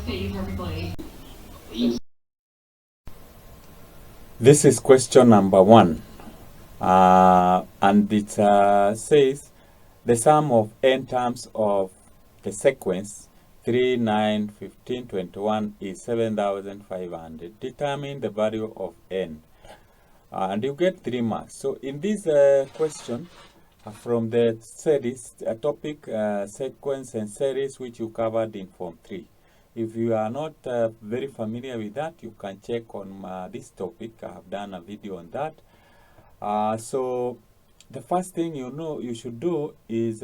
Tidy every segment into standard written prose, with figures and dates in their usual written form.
phase everybody. This is question number 1. And it says the sum of n terms of the sequence 3, 9, 15, 21 is 7,500. Determine the value of n. And you get 3 marks. So in this question, from the series topic, sequence and series, which you covered in Form 3. If you are not very familiar with that, you can check on this topic. I have done a video on that. So the first thing you should do is,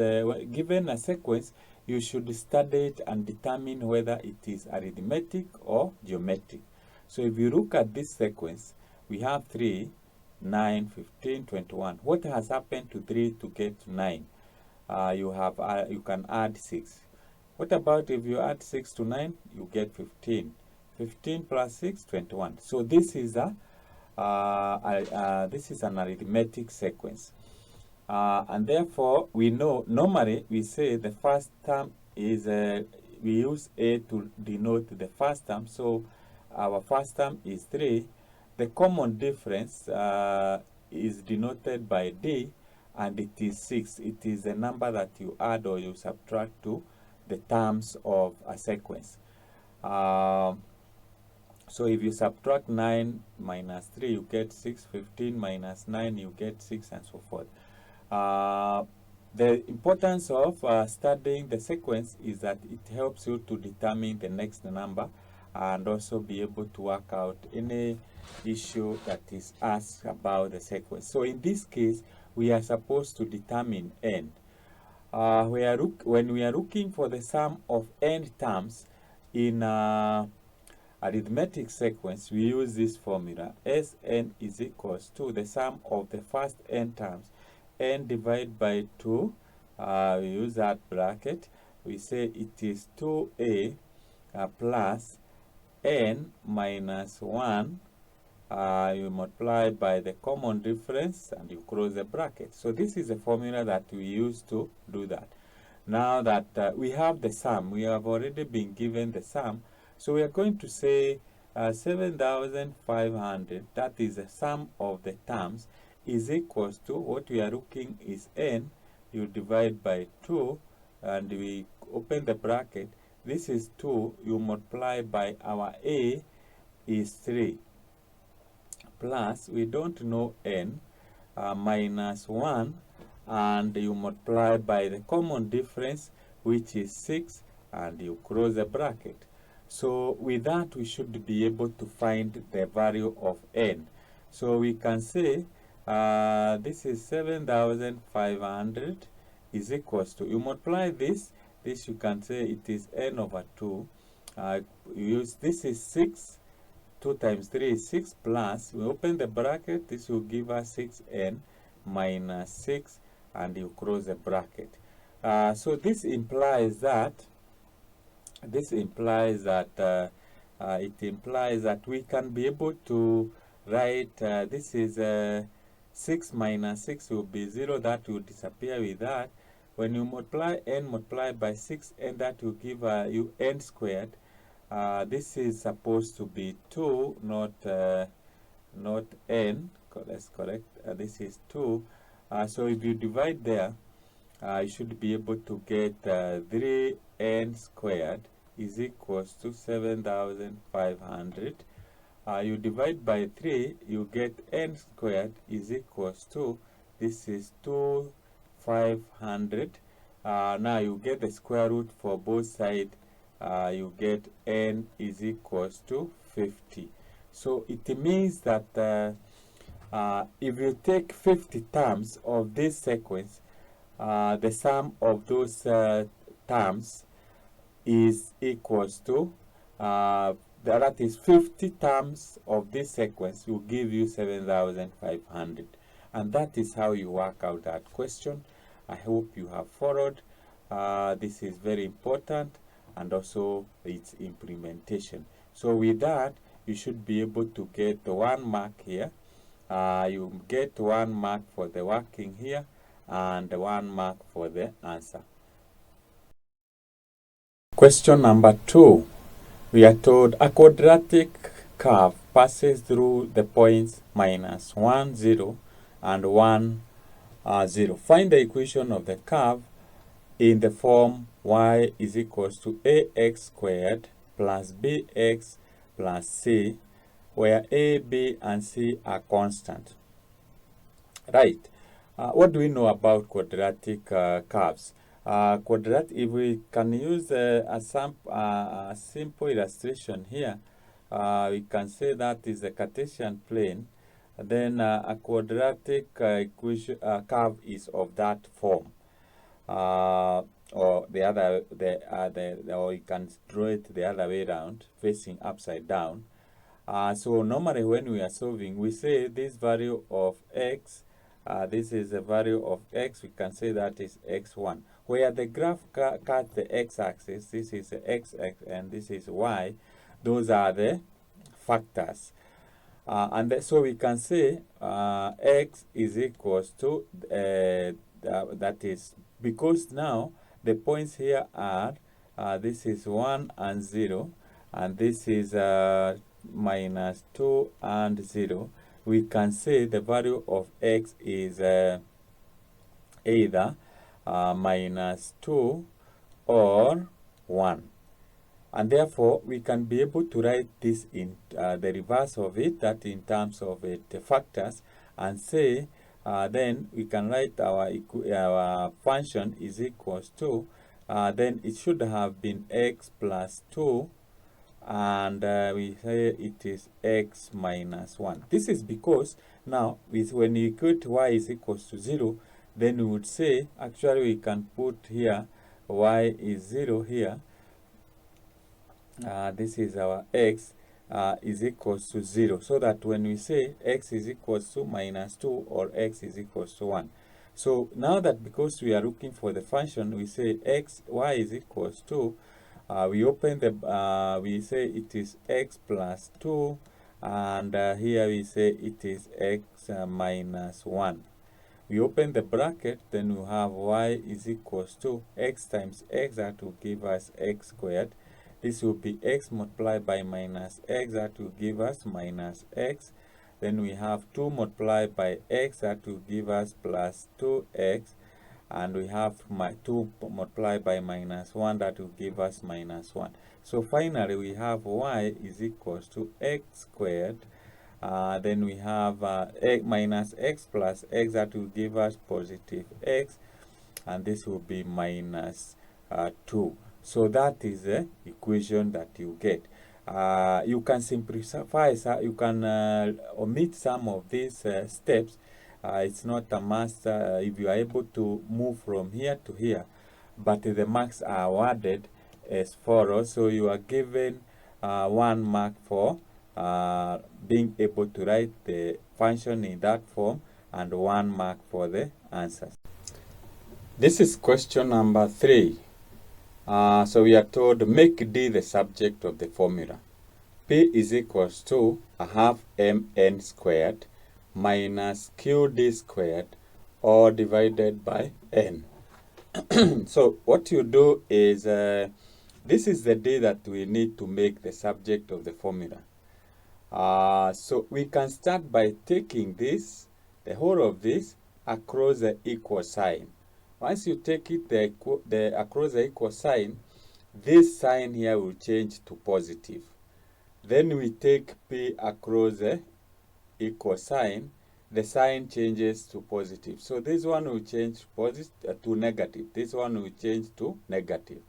given a sequence, you should study it and determine whether it is arithmetic or geometric. So if you look at this sequence, we have 3, 9, 15, 21. What has happened to 3 to get to 9? You can add 6. What about if you add 6 to 9? You get 15. 15 plus 6, 21. So this is an arithmetic sequence. And therefore, we know, normally we say the first term is, we use A to denote the first term. So our first term is 3. The common difference is denoted by D, and it is 6. It is a number that you add or you subtract to the terms of a sequence. So if you subtract 9 minus 3, you get 6. 15 minus 9, you get 6, and so forth. The importance of studying the sequence is that it helps you to determine the next number and also be able to work out any issue that is asked about the sequence. So in this case, we are supposed to determine n. When we are looking for the sum of n terms in arithmetic sequence, we use this formula. Sn is equals to the sum of the first n terms, n divided by 2. We use that bracket. We say it is 2a plus n minus 1. You multiply by the common difference and you close the bracket. So this is a formula that we use to do that. Now that we have the sum, we have already been given the sum. So we are going to say 7,500, that is the sum of the terms, is equals to, what we are looking is n. You divide by 2 and we open the bracket. This is 2. You multiply by our a is 3. Plus, we don't know n, minus 1, and you multiply by the common difference, which is 6, and you close the bracket. So with that, we should be able to find the value of n. So we can say this is 7,500 is equals to, you multiply this you can say it is n over 2. This is 6. 2 times 3 is 6, plus, we open the bracket, this will give us 6n minus 6, and you close the bracket. So this implies that we can be able to write, this is 6 minus 6 will be 0, that will disappear with that. When you multiply n multiplied by 6n, that will give you n squared. This is supposed to be 2, not n. Let's correct. This is 2. So if you divide there, you should be able to get 3n squared is equals to 7,500. You divide by 3, you get n squared is equals to, this is 2,500. Now you get the square root for both sides. You get n is equals to 50. So it means that if you take 50 terms of this sequence, the sum of those terms is equals to, that is 50 terms of this sequence will give you 7,500. And that is how you work out that question. I hope you have followed. This is very important, and also its implementation. So with that, you should be able to get 1 mark here. You get 1 mark for the working here, and 1 mark for the answer. Question number 2. We are told a quadratic curve passes through the points minus 1, 0 and 1, 0. Find the equation of the curve in the form y is equals to ax squared plus bx plus c, where a, b, and c are constant. Right. What do we know about quadratic curves? If we can use a simple illustration here, we can say that is a Cartesian plane. Then a quadratic curve is of that form. Or the other, or you can draw it the other way around, facing upside down. So normally when we are solving, we say this value of x, this is the value of x, we can say that is x1. Where the graph cuts the x-axis, this is the x-axis and this is y, those are the factors. So we can say x is equals to, that is, because now the points here are, this is 1 and 0, and this is minus 2 and 0, we can say the value of x is either minus 2 or 1. And therefore, we can be able to write this in the reverse of it, that in terms of the factors, and say, then we can write our function is equals to, then it should have been x plus 2, and we say it is x minus 1. This is because now, when you equate y is equals to 0, then we would say, actually we can put here y is 0 here. This is our x is equals to 0, so that when we say x is equals to minus 2 or x is equals to 1. So now that because we are looking for the function, we say y is equals to, we open the, we say it is x plus 2, and here we say it is x minus 1. We open the bracket, then we have y is equals to x times x, that will give us x squared. This will be x multiplied by minus x, that will give us minus x. Then we have 2 multiplied by x, that will give us plus 2x. And we have 2 multiplied by minus 1, that will give us minus 1. So finally we have y is equals to x squared. Then we have minus x plus x, that will give us positive x. And this will be minus 2. So that is the equation that you get. You can simplify, you can omit some of these steps. It's not a must if you are able to move from here to here, but the marks are awarded as follows. So you are given 1 mark for being able to write the function in that form, and 1 mark for the answers. This is question number 3. So we are told, make D the subject of the formula. P is equals to a half mn squared minus qd squared, all divided by n. So what you do is, this is the D that we need to make the subject of the formula. So we can start by taking this, the whole of this, across the equal sign. Once you take it across the equal sign, this sign here will change to positive. Then we take P across the equal sign, the sign changes to positive. So this one will change to negative. This one will change to negative.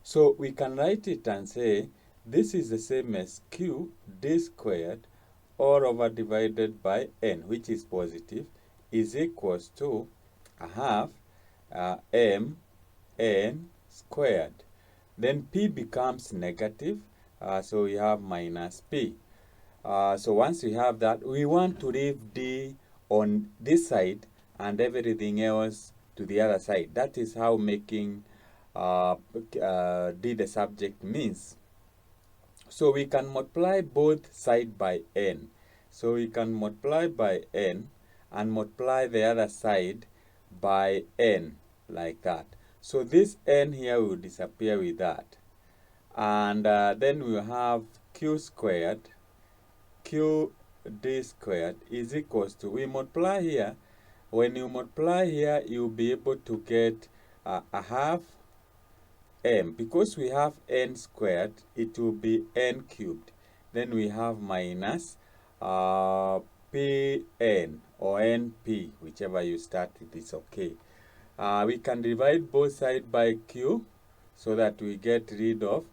So we can write it and say, this is the same as q d squared all over divided by n, which is positive, is equals to a half m n squared. Then p becomes negative, so we have minus p. So once we have that, we want to leave d on this side and everything else to the other side. That is how making d the subject means. So we can multiply both side by n. So we can multiply by n and multiply the other side by n, like that. So this n here will disappear with that. And then we have q squared, qd squared is equals to, we multiply here. When you multiply here, you'll be able to get a half m. Because we have n squared, it will be n cubed. Then we have minus pn or np, whichever you start with is okay. We can divide both sides by q so that we get rid of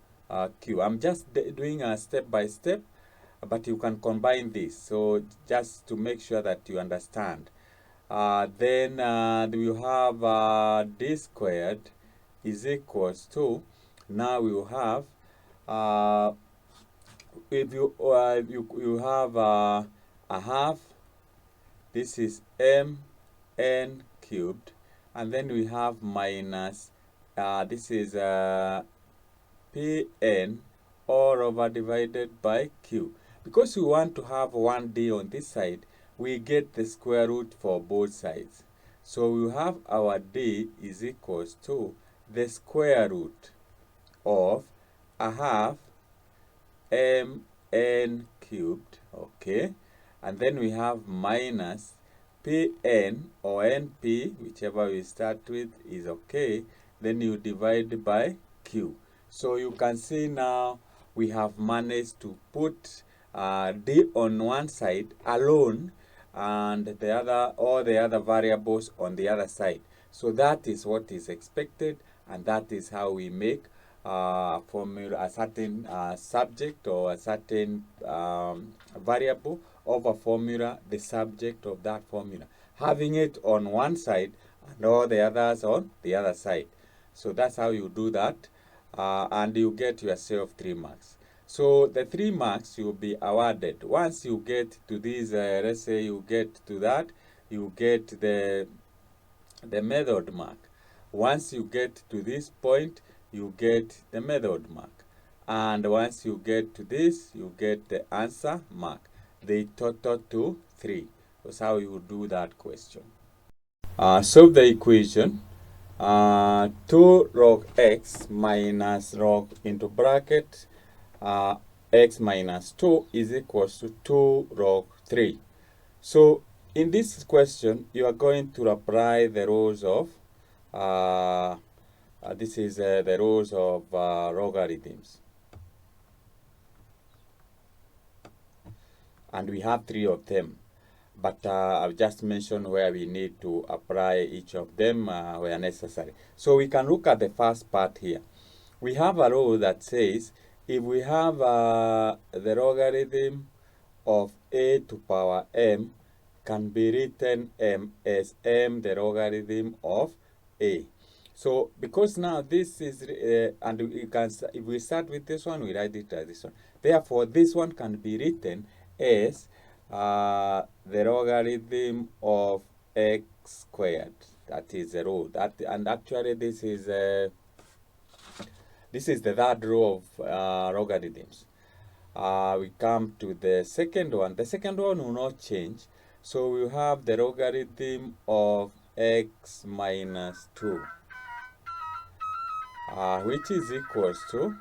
q. I'm just doing a step by step, but you can combine this. So just to make sure that you understand. Then we have d squared is equals to, now we will have, if you have a half, this is mn cubed, and then we have minus, this is pn all over divided by q. Because we want to have 1d on this side, we get the square root for both sides. So we have our d is equals to the square root of a half mn cubed, okay? And then we have minus pn or np, whichever we start with is okay. Then you divide by q. So you can see now we have managed to put d on one side alone and the other, all the other variables on the other side. So that is what is expected, and that is how we make formula, a certain subject or a certain variable of a formula, the subject of that formula, having it on one side and all the others on the other side. So that's how you do that, and you get yourself 3 marks. So the 3 marks you'll be awarded. Once you get to these, let's say you get to that, you get the method mark. Once you get to this point, you get the method mark. And once you get to this, you get the answer mark. They total to 3. That's how you do that question. Solve the equation. 2 log x minus log into bracket x minus 2 is equals to 2 log 3. So in this question, you are going to apply the rules of, this is the rules of logarithms. And we have 3 of them. But I've just mentioned where we need to apply each of them where necessary. So we can look at the first part here. We have a rule that says if we have the logarithm of a to power m can be written as m the logarithm of a. So because now this is, and you can, if we start with this one, we write it as this one. Therefore, this one can be written as the logarithm of x squared. That is the rule. That, and actually this is the third rule of logarithms. We come to the second one. The second one will not change. So we have the logarithm of x minus 2, which is equals to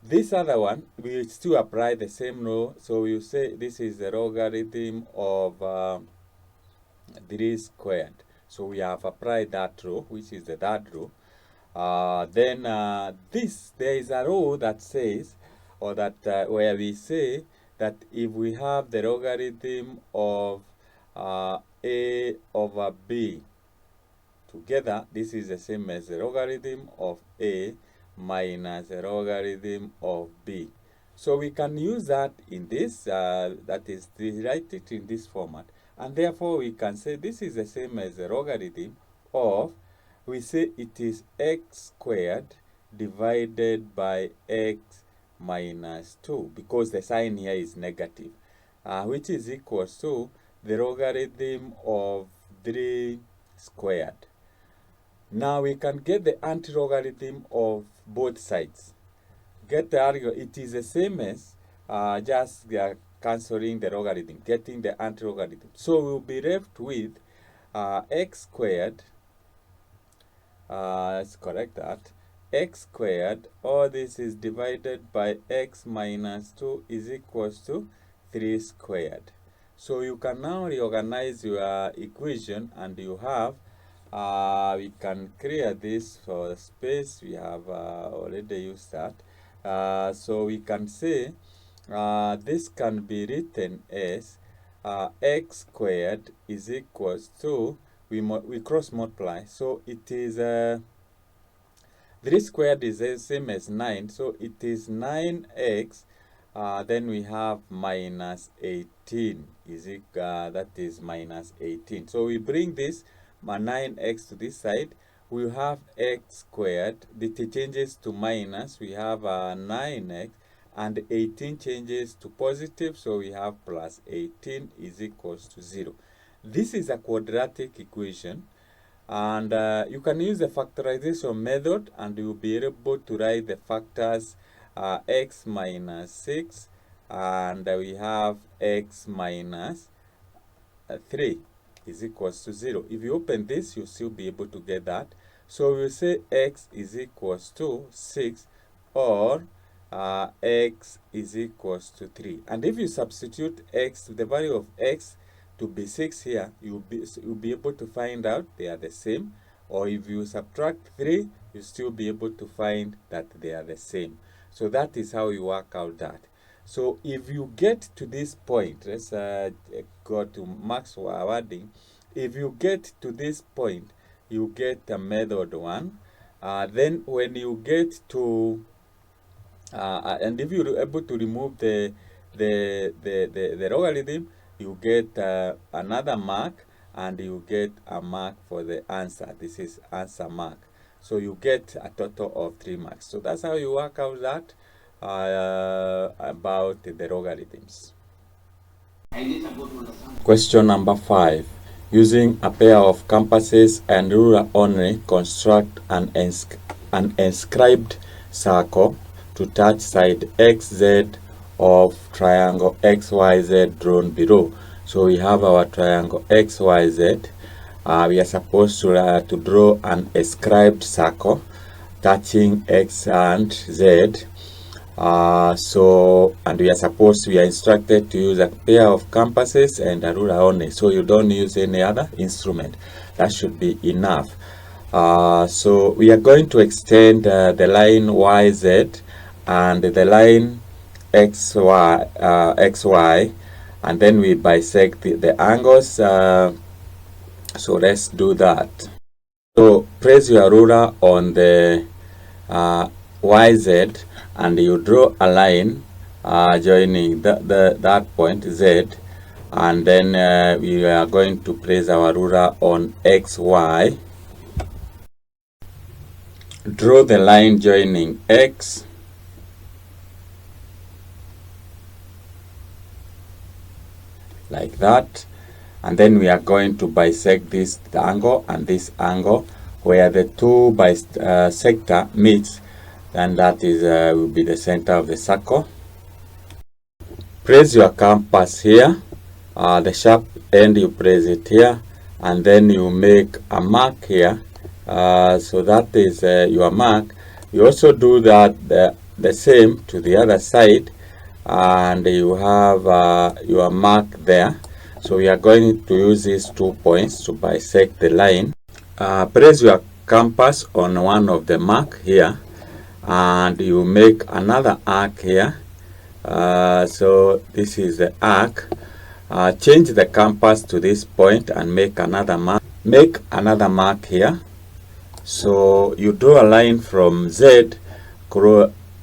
this other one. We still apply the same rule. So we say this is the logarithm of 3 squared. So we have applied that rule, which is the third rule. Then there is a rule that says, or that where we say that if we have the logarithm of a over b together, this is the same as the logarithm of a minus the logarithm of b. So we can use that in this, that is, write it in this format. And therefore we can say this is the same as the logarithm of, we say it is x squared divided by x minus 2, because the sign here is negative, which is equals to the logarithm of 3 squared. Now we can get the anti-logarithm of both sides. Get the argument, it is the same as just cancelling the logarithm, getting the anti-logarithm. So we'll be left with x squared, let's correct that, x squared, all this is divided by x minus 2 is equals to 3 squared. So you can now reorganize your equation, and you have, we can clear this for the space. We have already used that. So we can say this can be written as x squared is equals to, we cross multiply, so it is 3 squared is the same as 9, so it is 9x. Then we have minus 18 is that is minus 18. So we bring this 9x to this side. We have x squared. It changes to minus. We have 9x, and 18 changes to positive. So we have plus 18 is equals to 0. This is a quadratic equation. And you can use the factorization method, and you'll be able to write the factors x minus 6, and we have x minus 3 is equals to 0. If you open this, you'll still be able to get that. So we'll say x is equals to 6, or x is equals to 3. And if you substitute x, the value of x, to be 6 here, you'll be able to find out they are the same. Or if you subtract 3, you'll still be able to find that they are the same. So that is how you work out that. So if you get to this point, let's go to max wording. If you get to this point, you get a method 1. Then when you get to and if you're able to remove the logarithm, you get another mark, and you get a mark for the answer. This is answer mark. So you get a total of 3 marks. So that's how you work out that about the logarithms. Question number 5. Using a pair of compasses and ruler only, construct an inscribed circle to touch side XZ of triangle XYZ drawn below. So we have our triangle XYZ. We are supposed to draw an inscribed circle touching X and Z. And we are instructed to use a pair of compasses and a ruler only. So you don't use any other instrument. That should be enough. So we are going to extend the line YZ and the line XY, and then we bisect the angles. So let's do that. So place your ruler on the YZ, and you draw a line joining that point Z, and then we are going to place our ruler on XY. Draw the line joining X, like that, and then we are going to bisect this angle and this angle. Where the two bisector meets, then that is will be the center of the circle. Place your compass here, the sharp end you place it here, and then you make a mark here. So that is your mark. You also do that the same to the other side, and you have your mark there. So we are going to use these 2 points to bisect the line. Place your compass on one of the mark here, and you make another arc here. So this is the arc. Change the compass to this point and make another mark. Make another mark here. So you draw a line from Z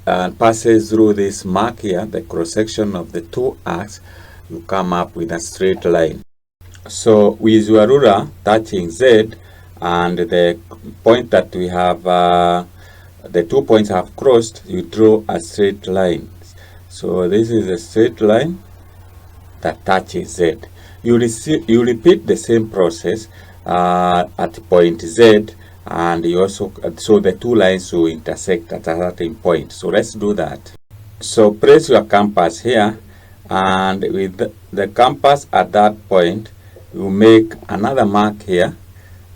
and passes through this mark here, the cross section of the 2 arcs. You come up with a straight line. So with your ruler touching Z and the point that we have, the 2 points have crossed, you draw a straight line. So this is a straight line that touches Z. You repeat the same process at point Z, and you also, so the 2 lines will intersect at a certain point. So let's do that. So place your compass here, and with the compass at that point, you make another mark here.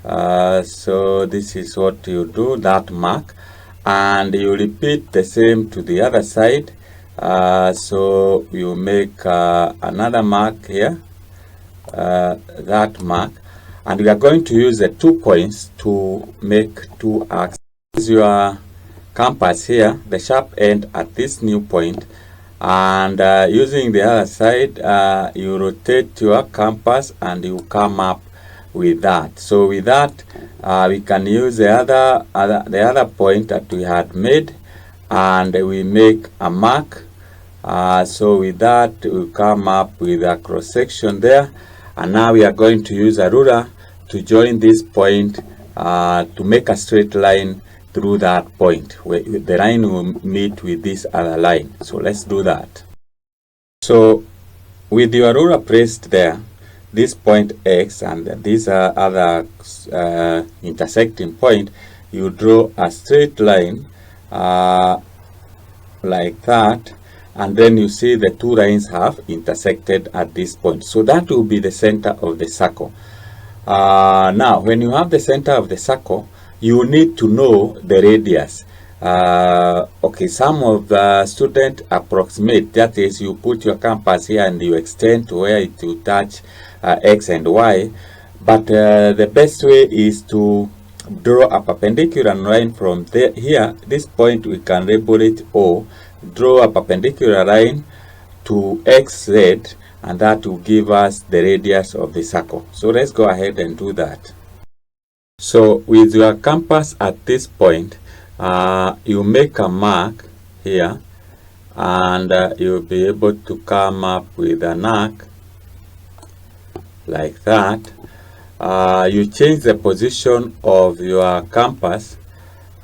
So this is what you do, that mark, and you repeat the same to the other side. So you make another mark here, that mark, and we are going to use the 2 points to make 2 arcs. Use your compass here, the sharp end at this new point, and using the other side, you rotate your compass and you come up with that. So with that, we can use the other point that we had made, and we make a mark. So with that, we come up with a cross section there, and now we are going to use a ruler to join this point to make a straight line through that point, where the line will meet with this other line. So let's do that. So with your ruler placed there, this point X and this other intersecting point, you draw a straight line like that, and then you see the 2 lines have intersected at this point. So that will be the center of the circle. Now, when you have the center of the circle, you need to know the radius. Okay, some of the students approximate, that is, you put your compass here and you extend to where it will touch X and Y, but the best way is to draw a perpendicular line from there. Here, this point we can label it O. Draw a perpendicular line to XZ, and that will give us the radius of the circle. So let's go ahead and do that. So with your compass at this point, you make a mark here, and you'll be able to come up with an arc like that. You change the position of your compass,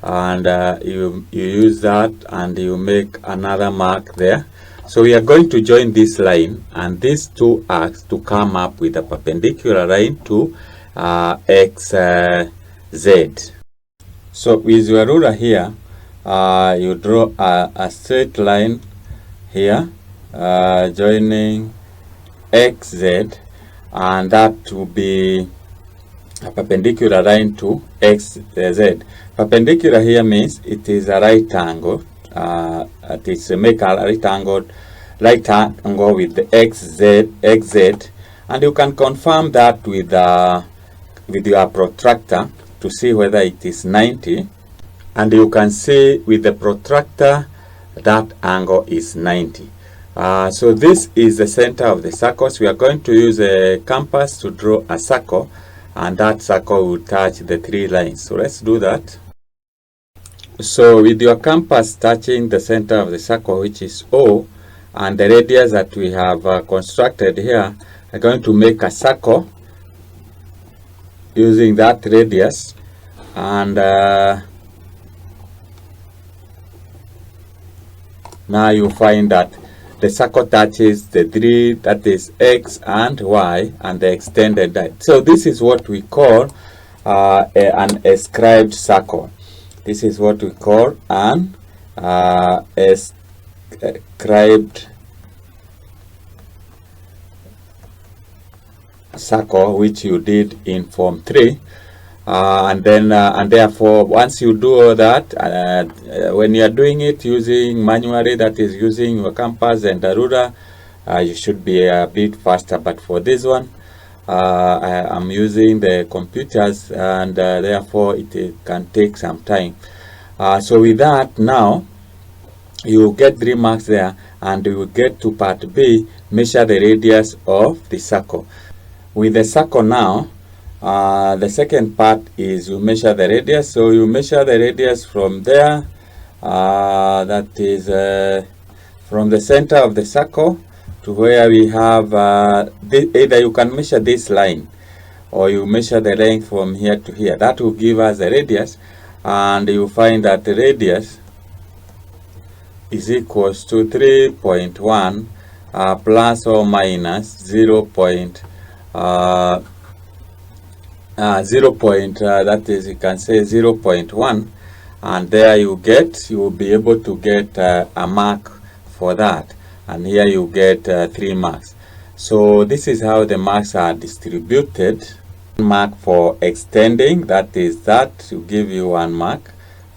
and you use that, and you make another mark there. So we are going to join this line and these 2 arcs to come up with a perpendicular line to XZ. So with your ruler here, you draw a straight line here, joining XZ, and that will be a perpendicular line to XZ. Perpendicular here means it is a right angle. It is make a right angle with the XZ, and you can confirm that with your protractor to see whether it is 90, and you can see with the protractor that angle is 90. So this is the center of the circles. We are going to use a compass to draw a circle, and that circle will touch the 3 lines. So let's do that. So with your compass touching the center of the circle, which is O, and the radius that we have constructed here, I'm going to make a circle using that radius, and now you find that the circle touches the 3, that is X and Y, and the extended line. So this is what we call an ascribed circle. This is what we call an ascribed circle, which you did in Form 3. And therefore, once you do all that, when you are doing it using manually, that is using your compass and a ruler, you should be a bit faster. But for this one, I'm using the computers, and therefore it can take some time. So with that, now you get 3 marks there, and you will get to part B, measure the radius of the circle. With the circle now, the second part is you measure the radius. So you measure the radius from there, that is from the center of the circle to where we have either you can measure this line, or you measure the length from here to here. That will give us the radius, and you find that the radius is equals to 3.1 plus or minus 0. That is, you can say 0.1, and there you will be able to get a mark for that, and here you get 3 marks. So this is how the marks are distributed. Mark for extending, that is that will give you 1 mark.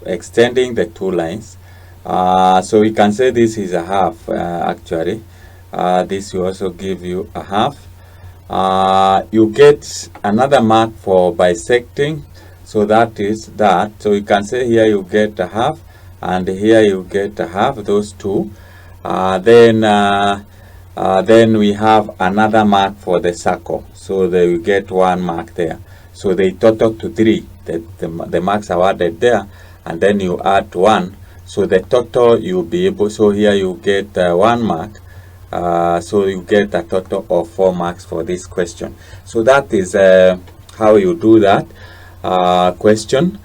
extending the two lines. So we can say this is a half actually. This will also give you a half. You get another mark for bisecting, so that is that. So you can say here you get a half and here you get a half, those two. Then we have another mark for the circle, so they will get one mark there. So they total to 3. The marks are added there, and then you add 1. So the total you'll be able, so here you get 1 mark. So you get a total of 4 marks for this question. So that is how you do that question.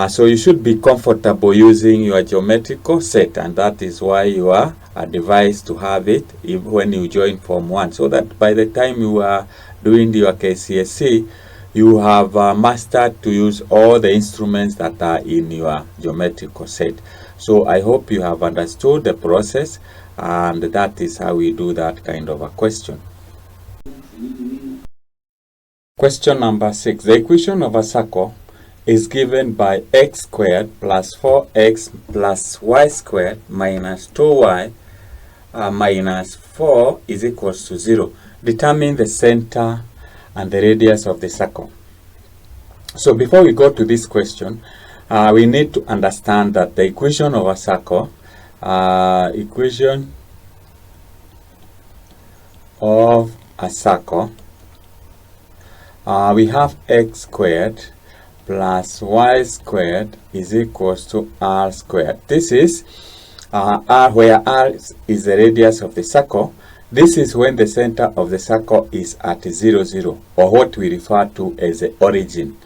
So you should be comfortable using your geometrical set, and that is why you are advised to have it when you join Form 1, so that by the time you are doing your Kcse, you have mastered to use all the instruments that are in your geometrical set. So I hope you have understood the process, and that is how we do that kind of a question. Question number 6. The equation of a circle is given by x squared plus 4x plus y squared minus 2y minus 4 is equals to 0. Determine the center and the radius of the circle. So before we go to this question, we need to understand that the equation of a circle, equation of a circle, we have x squared plus y squared is equals to r squared. This is r, where r is the radius of the circle. This is when the center of the circle is at 0, 0, or what we refer to as the origin.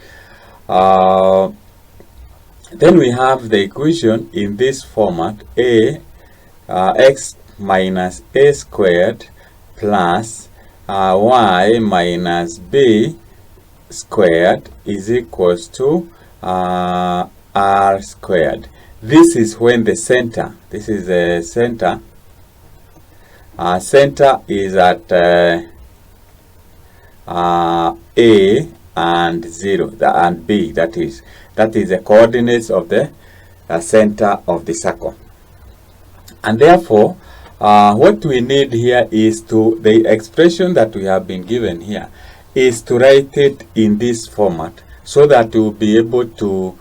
Then we have the equation in this format: x minus a squared plus y minus b squared is equals to r squared. This is when the center, this is the center, center is at a and 0 and b, that is the coordinates of the center of the circle. And therefore what we need here is to, the expression that we have been given here is to write it in this format, so that we will be able to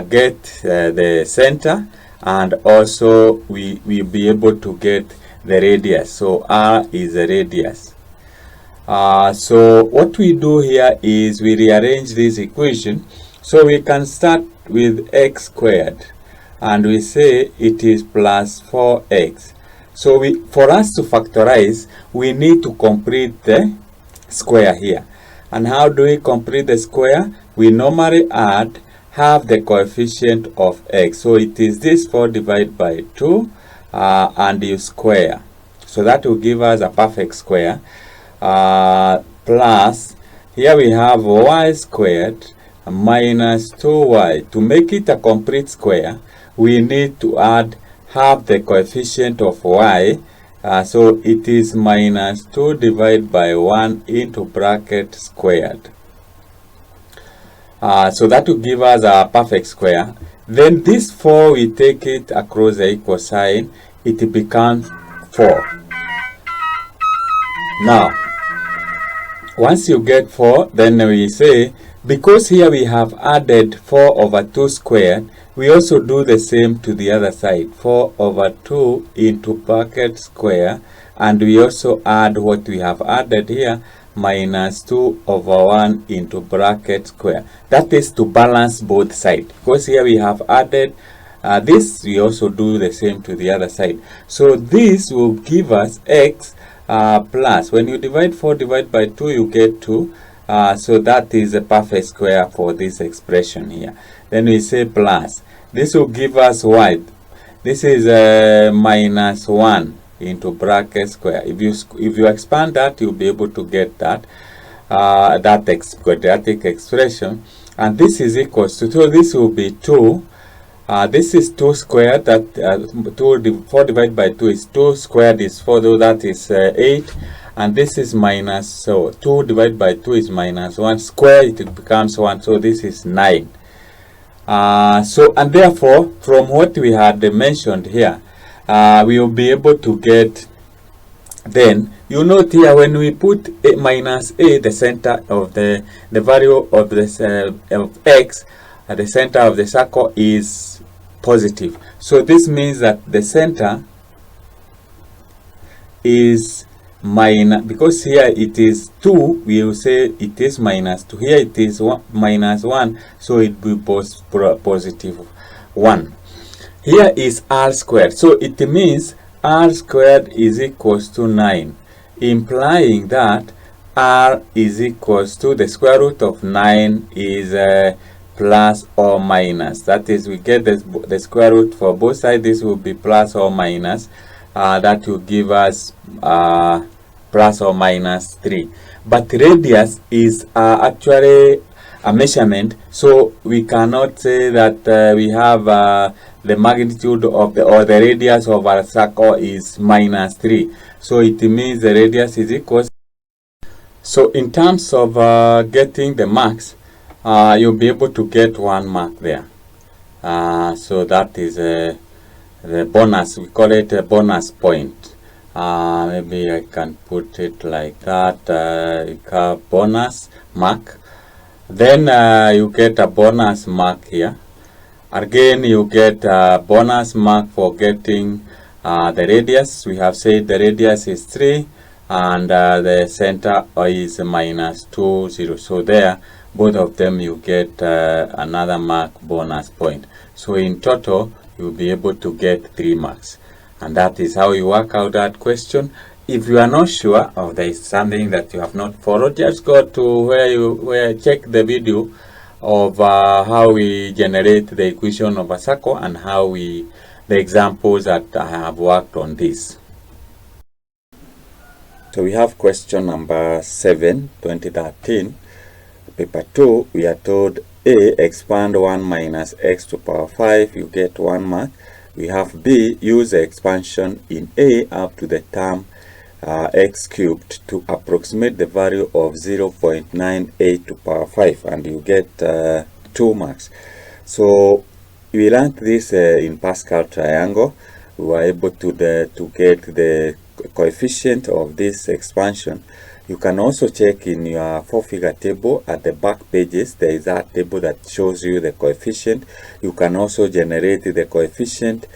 get the center, and also we will be able to get the radius. So r is the radius. So what we do here is we rearrange this equation. So we can start with x squared, and we say it is plus 4x. So for us to factorize, we need to complete the square here. And how do we complete the square? We normally add half the coefficient of x. So it is this 4 divided by 2 and you square. So that will give us a perfect square. Plus, here we have y squared minus 2y. To make it a complete square, we need to add half the coefficient of y. So it is minus 2 divided by 1 into bracket squared. So that will give us a perfect square. Then this 4, we take it across the equal sign, it becomes 4. Now, once you get 4, then we say, because here we have added 4 over 2 squared, we also do the same to the other side, 4 over 2 into bracket square, and we also add what we have added here, minus 2 over 1 into bracket square. That is to balance both sides, because here we have added this, we also do the same to the other side. So this will give us x plus, when you divide 4 divided by 2, you get 2. So that is a perfect square for this expression here. Then we say plus, this will give us y. This is minus 1 into bracket square. If you expand that, you'll be able to get that quadratic expression, and this is equals to, so this will be 2. This is 2 squared, that 4 divided by 2 is 2 squared is 4, though that is 8, and this is minus, so 2 divided by 2 is minus 1 square, it becomes 1, so this is 9. And therefore, from what we had mentioned here, we will be able to get, then you note here when we put a minus a, the center of the value of this of x at the center of the circle is positive. So this means that the center is minus, because here it is 2, we will say it is minus 2. Here it is minus 1, so it will be positive 1. Here is r squared, so it means r squared is equals to 9, implying that r is equals to the square root of 9 is plus or minus. That is, we get the square root for both sides. This will be plus or minus. That will give us plus or minus 3. But radius is actually a measurement, so we cannot say that we have the magnitude of the radius of our circle is minus 3. So it means the radius is equal. So in terms of getting the marks, you'll be able to get 1 mark there. So that is the bonus. We call it a bonus point. Maybe I can put it like that. You have bonus mark. Then you get a bonus mark here. Again, you get a bonus mark for getting the radius. We have said the radius is 3 and the center is minus 2, 0. So there, both of them you get another mark bonus point. So in total, you'll be able to get 3 marks. And that is how you work out that question. If you are not sure, or there is something that you have not followed, just go to where check the video of how we generate the equation of a circle and how the examples that I have worked on this. So we have question number 7, 2013. Paper 2, we are told A, expand 1 minus x to power 5, you get 1 mark. We have B, use the expansion in A up to the term x cubed to approximate the value of 0.98 to power 5, and you get 2 marks. So we learned this in Pascal triangle. We were able to get the coefficient of this expansion. You can also check in your 4-figure table at the back pages. There is a table that shows you the coefficient. You can also generate the coefficient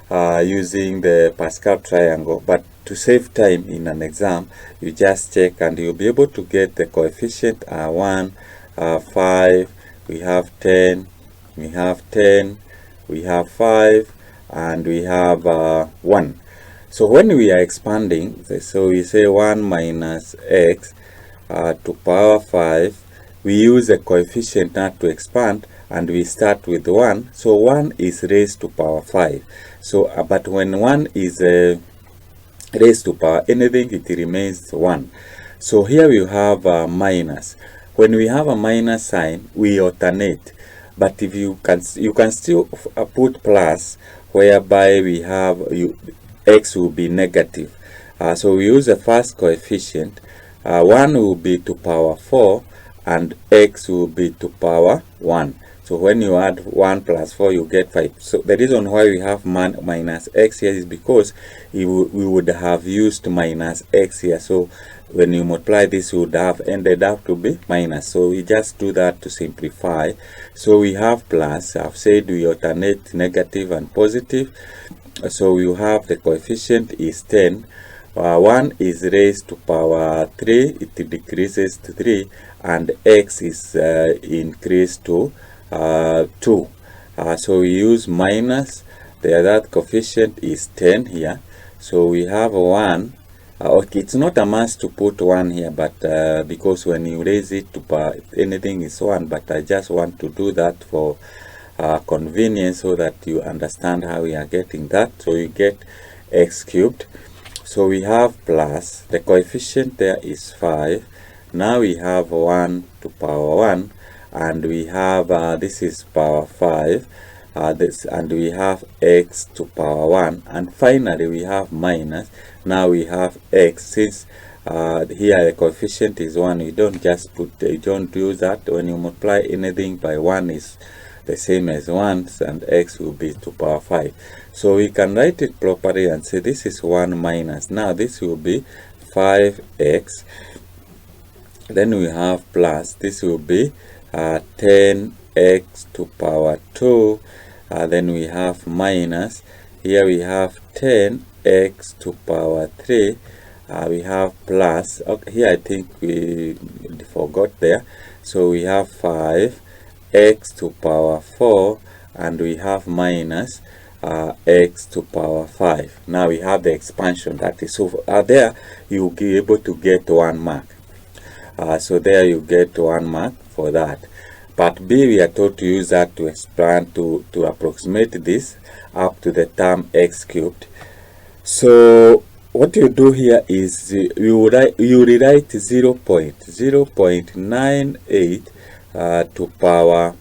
using the Pascal triangle. But to save time in an exam, you just check and you'll be able to get the coefficient 1, 5, we have 10, we have 10, we have 5, and we have 1. So when we are expanding, so we say 1 minus x to power 5, we use a coefficient not to expand, and we start with 1. So 1 is raised to power 5. So, but when 1 is raised to power anything, it remains 1. So here we have a minus. When we have a minus sign, we alternate. But if you can still put plus, whereby we have x will be negative. So we use the first coefficient. 1 will be to power 4 and x will be to power 1. So when you add 1 plus 4, you get 5. So the reason why we have minus x here is because we would have used minus x here. So when you multiply this, you would have ended up to be minus. So we just do that to simplify. So we have plus. I've said we alternate negative and positive. So you have the coefficient is 10. 1 is raised to power 3. It decreases to 3. And x is increased to 2. So we use minus. The other coefficient is 10 here. So we have 1. Okay, it's not a must to put 1 here, but because when you raise it to power, anything is 1. But I just want to do that for convenience so that you understand how we are getting that. So you get x cubed. So we have plus. The coefficient there is 5. Now we have 1 to power 1. And we have this is power 5, and we have x to power 1, and finally we have minus. Now we have x. Since here the coefficient is 1, you don't just put, you don't use that. When you multiply anything by 1, is the same as 1, and x will be to power 5. So we can write it properly and say this is 1 minus. Now this will be 5x. Then we have plus, this will be 10x to power 2. Then we have minus, here we have 10x to power 3. We have plus, okay, here I think we forgot there. So we have 5x to power 4, and we have minus x to power 5. Now we have the expansion, that is, so there you will be able to get 1 mark. So there you get 1 mark for that. Part B, we are told to use that to expand, to approximate this up to the term x cubed. So what you do here is you rewrite 0.98 to power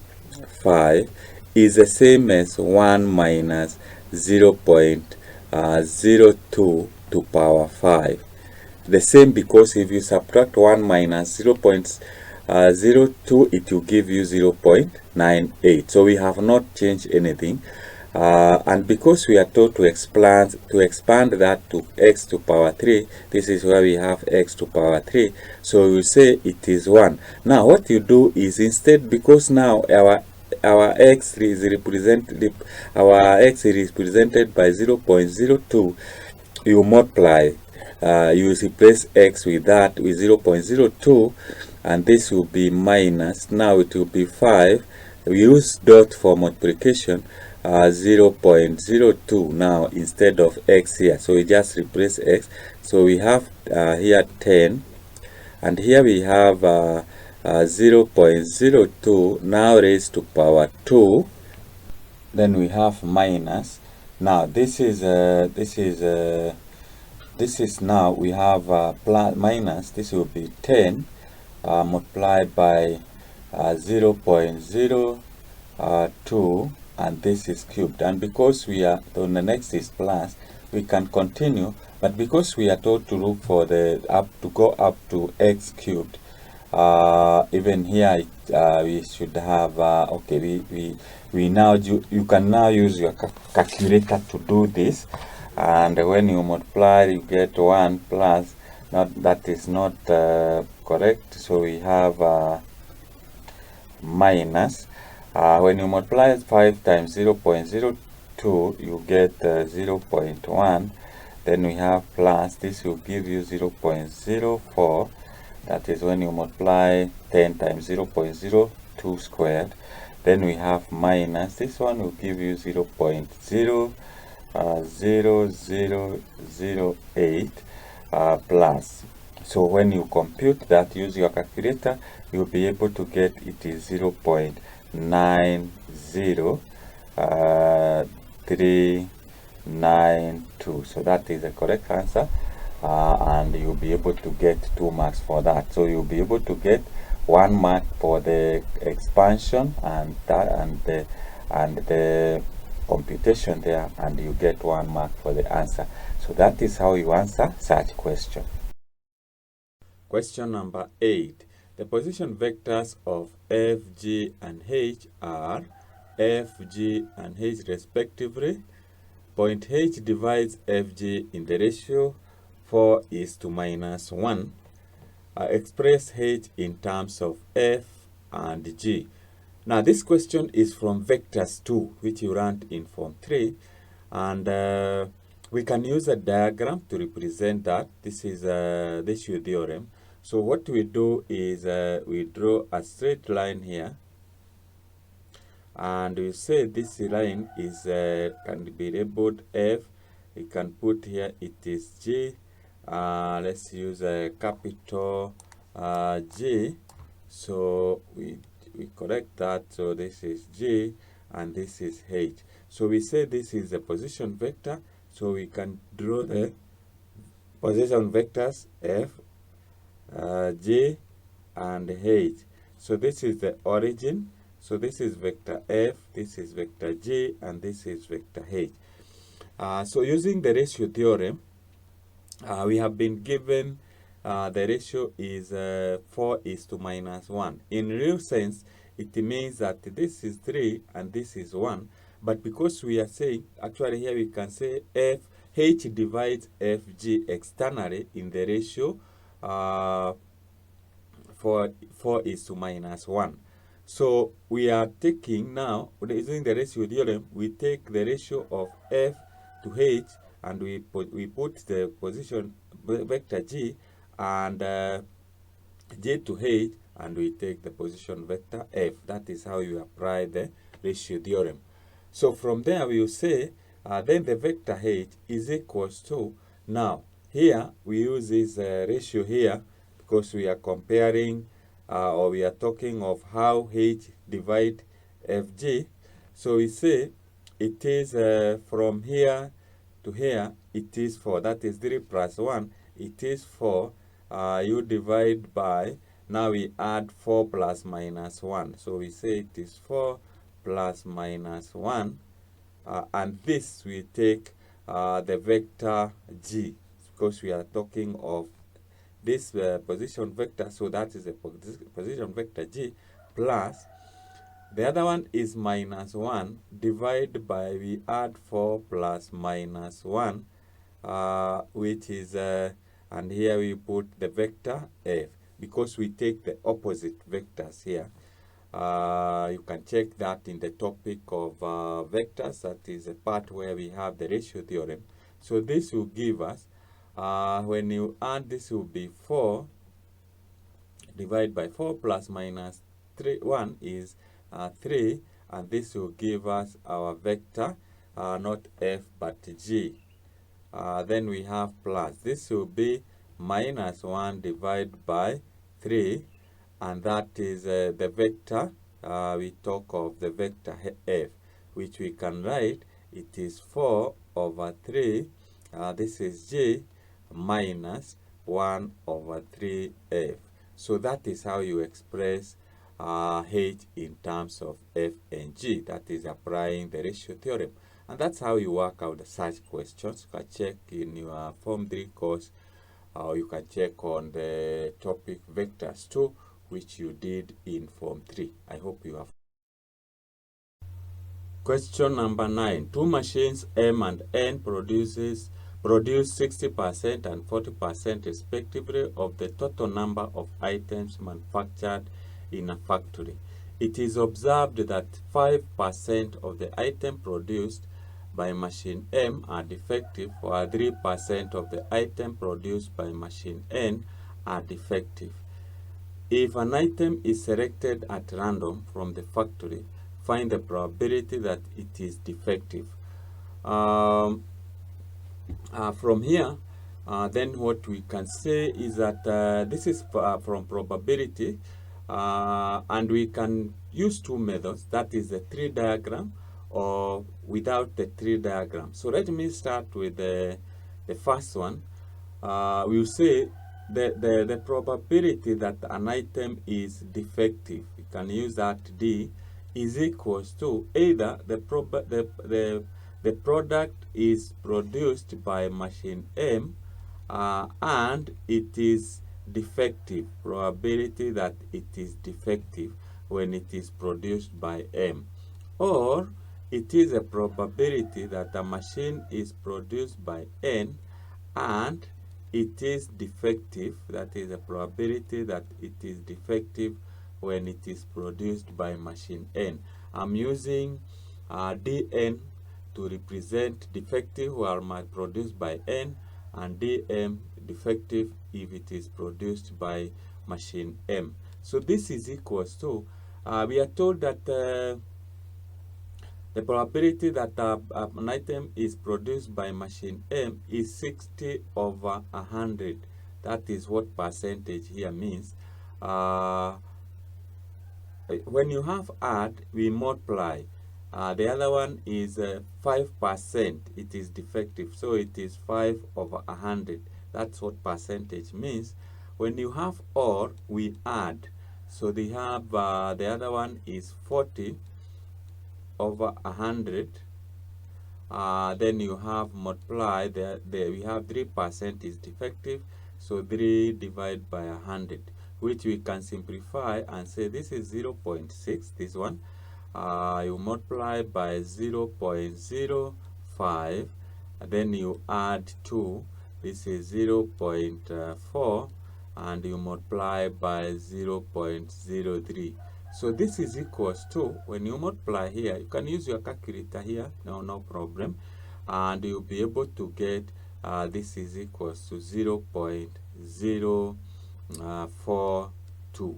5 is the same as 1 minus 0.02 to power 5. The same, because if you subtract 1 minus 0.02, it will give you 0.98. So we have not changed anything. And because we are told to expand that to x to power 3, this is where we have x to power 3. So we say it is 1. Now what you do is, instead, because now our x is represented by 0.02, you multiply. You replace x with that, with 0.02, and this will be minus. Now it will be 5. We use dot for multiplication, 0.02 now instead of x here. So we just replace x. So we have here 10, and here we have 0.02 now raised to power 2. Then we have minus. Now this is now we have plus minus. This will be 10 multiplied by 0.02, and this is cubed. And because we are on the next is plus, we can continue, but because we are told to look for the go up to x cubed, even here we should have okay, we now you can now use your calculator to do this. And when you multiply, you get 1 plus, that is not correct. So we have minus. When you multiply 5 times 0.02, you get 0.1. Then we have plus, this will give you 0.04. That is when you multiply 10 times 0.02 squared. Then we have minus, this one will give you 0.0008 plus. So when you compute that, use your calculator, you'll be able to get it is 0.90392. So that is the correct answer, and you'll be able to get 2 marks for that. So you'll be able to get 1 mark for the expansion and the computation there, and you get 1 mark for the answer. So that is how you answer such question. Question number 8. The position vectors of f, g, and h are f, g, and h respectively. Point h divides fg in the ratio 4:1. Express h in terms of f and g. Now this question is from vectors 2, which you learned in form 3, and we can use a diagram to represent that. This is the theorem. So what we do is we draw a straight line here, and we say this line is can be labeled f. We can put here it is g. Let's use a capital G. So we correct that. So this is G and this is H. So we say this is a position vector. So we can draw the position vectors F, G, and H. So this is the origin. So this is vector F, this is vector G, and this is vector H. So using the ratio theorem, we have been given the ratio is 4:1. In real sense, it means that this is 3 and this is 1. But because we are saying, actually here we can say H divides FG externally in the ratio 4 is to minus 1. So we are taking now, using the ratio theorem, we take the ratio of F to H and we put the position vector G and J to H, and we take the position vector F. That is how you apply the ratio theorem. So from there we will say then the vector H is equals to, now here we use this ratio here because we are comparing or we are talking of how H divide Fg. So we say it is from here to here, it is 4. That is 3 plus 1. It is 4. You divide by, now we add 4 plus minus 1. So we say it is 4 plus minus 1. And this we take the vector G, because we are talking of this position vector. So that is a position vector G, plus the other one is minus 1 divided by, we add 4 plus minus 1, which is, and here we put the vector F, because we take the opposite vectors here. You can check that in the topic of vectors. That is a part where we have the ratio theorem. So this will give us, when you add, this will be 4 divided by 4 plus minus 1 is 3, and this will give us our vector, not F but G. Then we have plus, this will be minus 1 divided by 3, and that is the vector, we talk of the vector F, which we can write, it is 4 over 3, this is G, minus 1 over 3F. So that is how you express H in terms of F and G. That is applying the ratio theorem. And that's how you work out the such questions. You can check in your Form 3 course, or you can check on the topic vectors 2, which you did in Form 3. I hope you have. Question number 9. Two machines M and N produce 60% and 40% respectively of the total number of items manufactured in a factory. It is observed that 5% of the items produced by machine M are defective, while 3% of the items produced by machine N are defective. If an item is selected at random from the factory, find the probability that it is defective. From here, then what we can say is that this is from probability, and we can use two methods, that is the tree diagram or without the tree diagram. So let me start with the first one. We'll say the probability that an item is defective, we can use that D, is equals to either the product is produced by machine M and it is defective, probability that it is defective when it is produced by M, or it is a probability that the machine is produced by N and it is defective, that is a probability that it is defective when it is produced by machine N. I'm using Dn to represent defective while produced by N, and Dm defective if it is produced by machine M. So this is equals to, we are told that the probability that an item is produced by machine M is 60 over 100. That is what percentage here means. When you have add, we multiply. The other one is 5%. It is defective, so it is 5 over 100. That's what percentage means. When you have or, we add. So they have the other one is 40 over 100. Then you have multiply. We have 3% is defective, so 3 divided by 100. which we can simplify and say this is 0.6, this one. You multiply by 0.05, and then you add 2, this is 0.4, and you multiply by 0.03. So this is equals to, when you multiply here, you can use your calculator here, no problem, and you'll be able to get this is equals to 0.042,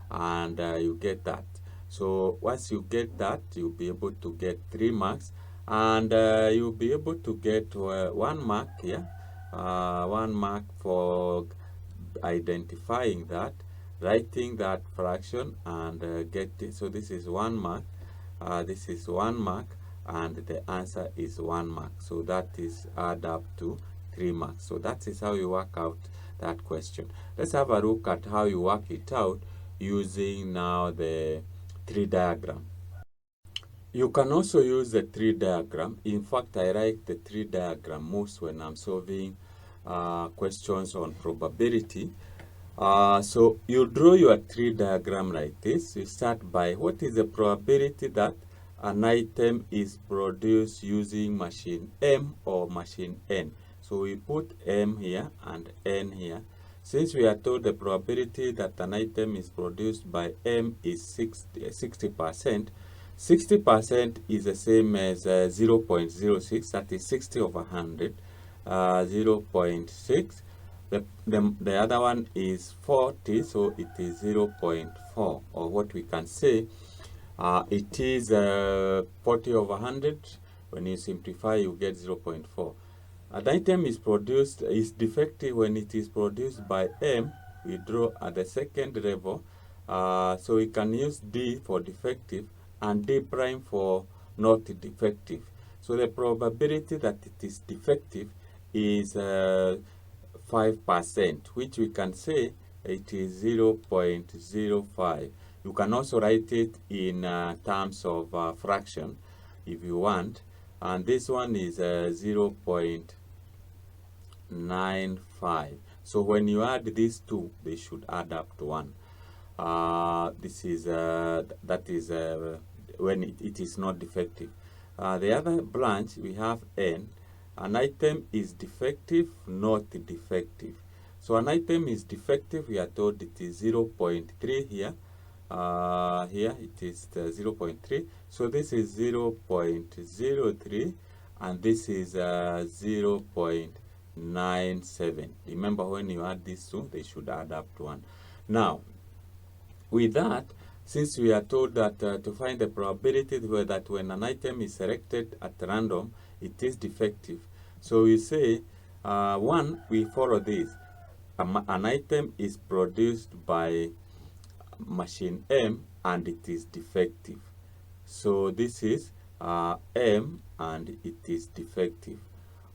and you get that. So once you get that, you'll be able to get 3 marks, and you'll be able to get 1 mark here, 1 mark for identifying that, writing that fraction, and get it. So this is 1 mark, this is 1 mark, and the answer is 1 mark. So that is add up to 3 marks. So that is how you work out that question. Let's have a look at how you work it out using now the tree diagram. You can also use the tree diagram. In fact, I like the tree diagram most when I'm solving questions on probability. So you draw your tree diagram like this. You start by what is the probability that an item is produced using machine M or machine N. So we put M here and N here. Since we are told the probability that an item is produced by M is 60%, 60% is the same as 0.06, that is 60 over 100, 0.6. The other one is 40, so it is 0.4, or what we can say, it is 40 over 100. When you simplify, you get 0.4. An item is defective when it is produced by M. We draw at the second level, so we can use D for defective and D prime for not defective. So the probability that it is defective is 5%, which we can say it is 0.05. You can also write it in terms of fraction if you want, and this one is 0.95. So when you add these two, they should add up to 1. This is that is when it is not defective. The other branch, we have N. An item is defective, not defective. So an item is defective, we are told it is 0.3 here. Here it is 0.3. So this is 0.03, and this is 0.97. Remember, when you add these two, they should add up to 1. Now, with that, since we are told that to find the probability that when an item is selected at random, it is defective. So we say, 1, we follow this. An item is produced by machine M and it is defective. So this is M and it is defective.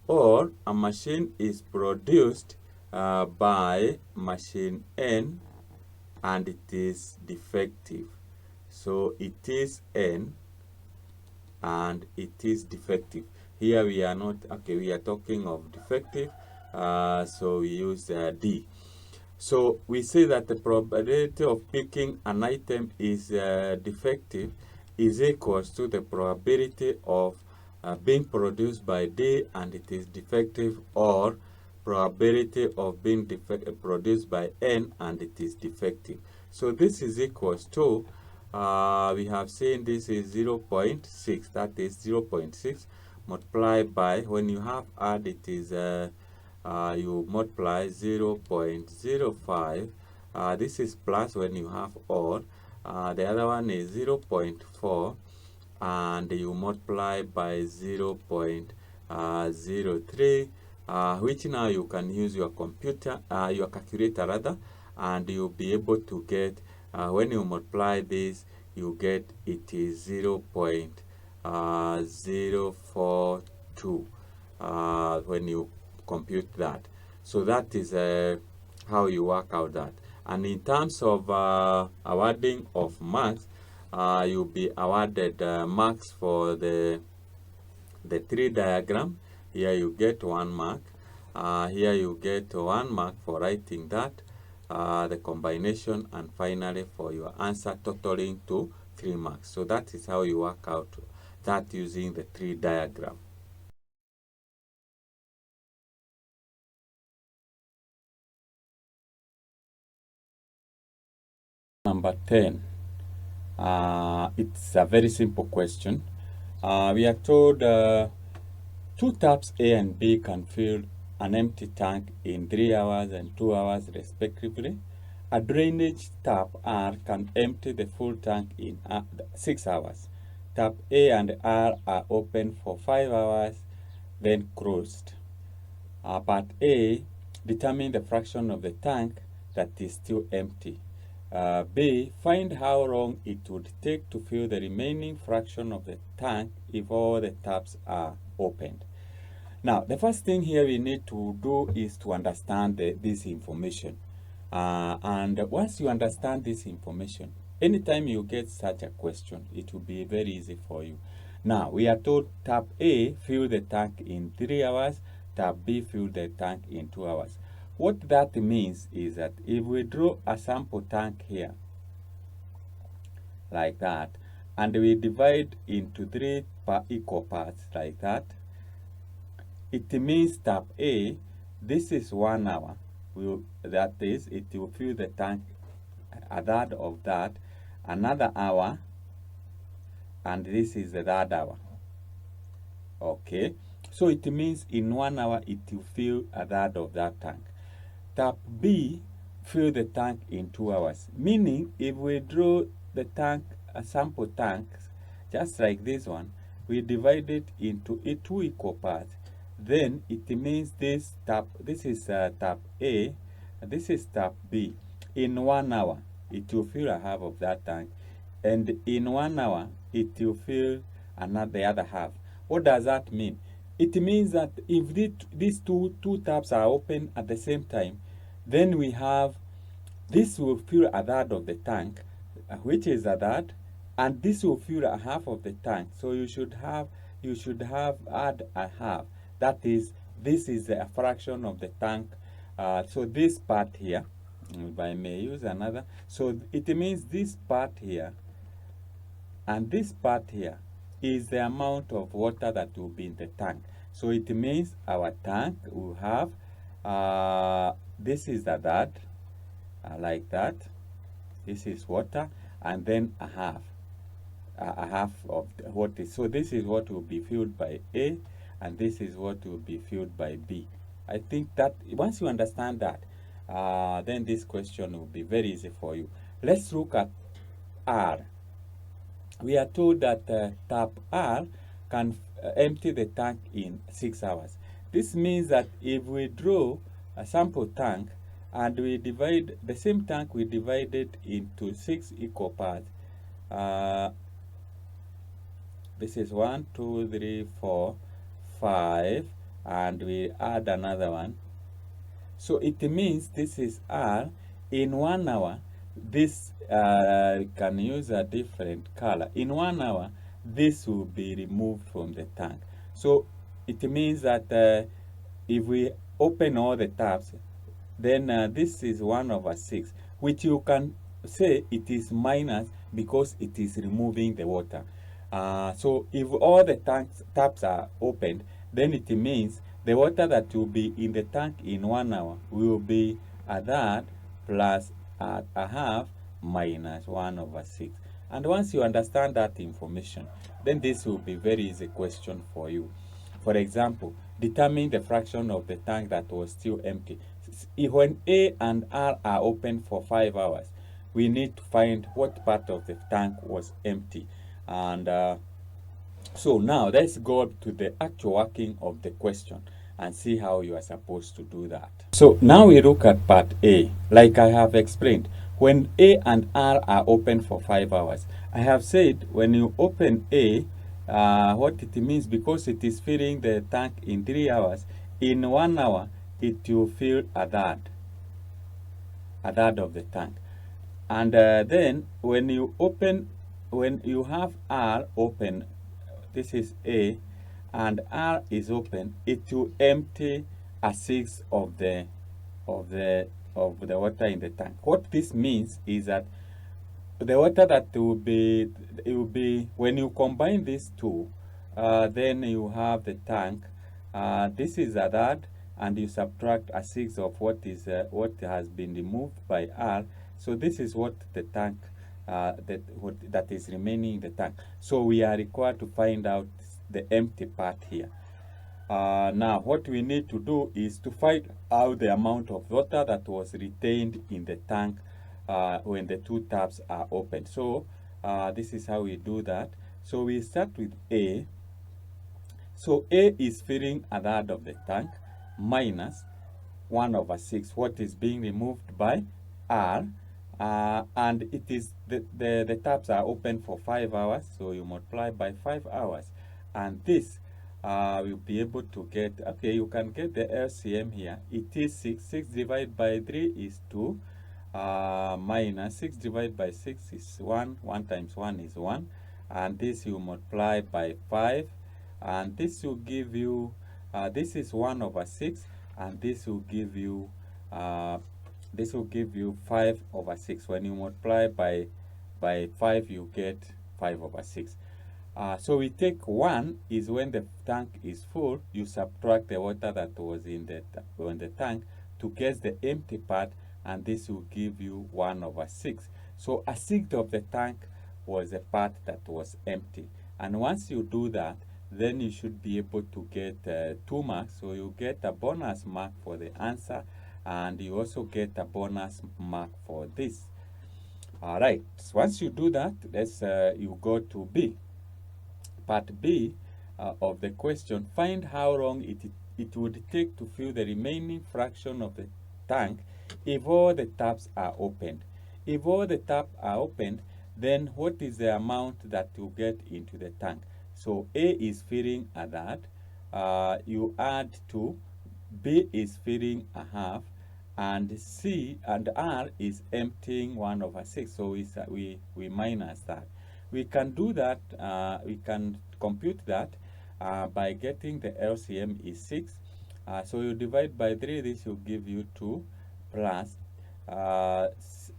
Or a machine is produced by machine N and it is defective. So it is N and it is defective. Here we are not, okay, we are talking of defective, so we use D. So we say that the probability of picking an item is defective is equals to the probability of being produced by D and it is defective, or probability of being produced by N and it is defective. So this is equals to, we have seen this is 0.6, that is 0.6 multiplied by, when you have add, it is you multiply 0.05. This is plus when you have or. The other one is 0.4, and you multiply by 0.03, which now you can use your computer, your calculator rather, and you'll be able to get, when you multiply this, you get it is 0.042 when you compute that. So that is how you work out that. And in terms of awarding of marks, you'll be awarded marks for the tree diagram. Here you get 1 mark. Here you get 1 mark for writing that. the combination, and finally for your answer totaling to 3 marks. So that is how you work out that using the tree diagram. Number 10. It's a very simple question. We are told two taps A and B can fill an empty tank in 3 hours and 2 hours respectively. A drainage tap R can empty the full tank in 6 hours. Tap A and R are open for 5 hours, then closed. Part A, determine the fraction of the tank that is still empty. B, find how long it would take to fill the remaining fraction of the tank if all the taps are opened. Now, the first thing here we need to do is to understand this information. And once you understand this information, anytime you get such a question, it will be very easy for you. Now, we are told tap A, fill the tank in 3 hours, tap B, fill the tank in 2 hours. What that means is that if we draw a sample tank here, like that, and we divide into 3 equal parts, like that, it means tap A, this is 1 hour. That is, it will fill the tank, a third of that, another hour, and this is the third hour. Okay, so it means in 1 hour it will fill a third of that tank. Tap B, fill the tank in 2 hours. Meaning, if we draw the tank, a sample tank, just like this one, we divide it into 2 equal parts. Then it means this is tap A, this is tap B. In 1 hour, it will fill a half of that tank, and in 1 hour, it will fill the other half. What does that mean? It means that if these two taps are open at the same time, then we have this will fill a third of the tank, which is a third, and this will fill a half of the tank. So you should have add a half. That is, this is a fraction of the tank. So this part here, if I may use another, so it means this part here and this part here is the amount of water that will be in the tank. So it means our tank will have, this is the third, like that. This is water, and then a half of what is. So this is what will be filled by A, and this is what will be filled by B. I think that once you understand that, then this question will be very easy for you. Let's look at R. We are told that tap R can empty the tank in 6 hours. This means that if we draw a sample tank and we divide the same tank, we divide it into 6 equal parts. This is 1, 2, 3, 4, 5, and we add another one. So it means this is R. In 1 hour, this can use a different color. In 1 hour, this will be removed from the tank. So it means that if we open all the taps, then this is 1/6, which you can say it is minus because it is removing the water. So if all the taps are opened, then it means the water that will be in the tank in 1 hour will be a third plus a half minus 1/6. And once you understand that information, then this will be very easy question for you. For example, determine the fraction of the tank that was still empty. When A and R are open for 5 hours, we need to find what part of the tank was empty. And so now let's go to the actual working of the question and see how you are supposed to do that. So now we look at part A. Like I have explained, when A and R are open for 5 hours, I have said when you open A, what it means, because it is filling the tank in 3 hours, in 1 hour it will fill a third of the tank. And then when you have R open, this is A, and R is open, it will empty a sixth of the of the water in the tank. What this means is that the water that will be when you combine these two, then you have the tank. This is a third, and you subtract a sixth of what has been removed by R. So this is what the tank that is remaining in the tank. So we are required to find out the empty part here. Now what we need to do is to find out the amount of water that was retained in the tank when the two taps are open. So this is how we do that. So we start with A. So A is filling a third of the tank minus 1/6, what is being removed by R. And it is the taps are open for 5 hours, so you multiply by 5 hours, and this will be able to get, okay, you can get the LCM here. It is 6. 6 divided by 3 is 2, minus 6 divided by 6 is 1. 1 times 1 is 1, and this you multiply by 5, and this will give you, this is 1/6, and this will give you 5/6. When you multiply by 5, you get 5/6. So we take 1 is when the tank is full. You subtract the water that was in the tank to get the empty part, and this will give you 1/6. So a sixth of the tank was the part that was empty. And once you do that, then you should be able to get 2 marks. So you get a bonus mark for the answer, and you also get a bonus mark for this. All right, so once you do that, let's you go to B. Part B of the question: find how long it would take to fill the remaining fraction of the tank if all the taps are opened. If all the taps are opened, then what is the amount that you get into the tank? So A is filling a third, you add 2, B is filling a half, and C and R is emptying 1/6. So we minus that. We can do that, we can compute that by getting the LCM is 6. So you divide by 3, this will give you 2, plus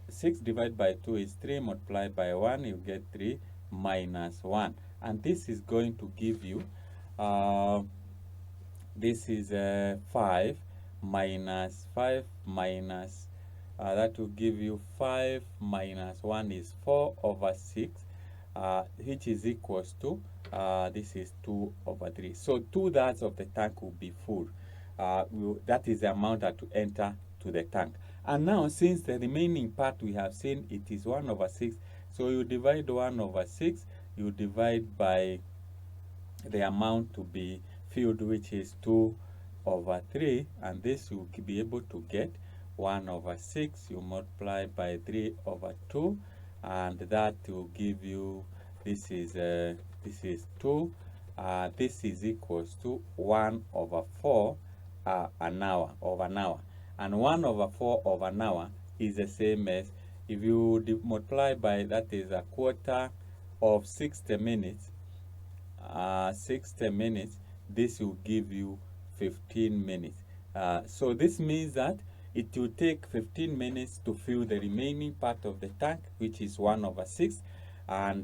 6 divided by 2 is 3, multiplied by 1, you get 3, minus 1. And this is going to give you, this is 5 minus 5 minus, that will give you 5 minus 1 is 4/6, which is equals to, this is 2/3. So 2/3 of the tank will be full. That is the amount that will enter to the tank. And now, since the remaining part we have seen it is 1/6, so you divide 1/6, you divide by the amount to be filled, which is 2/3, and this you will be able to get 1/6. You multiply by 3/2, and that will give you, this is 2. This is equals to 1/4 an hour of an hour, and 1/4 of an hour is the same as, if you multiply by, that is a quarter of 60 minutes. 60 minutes, this will give you 15 minutes. So this means that it will take 15 minutes to fill the remaining part of the tank, which is 1/6. And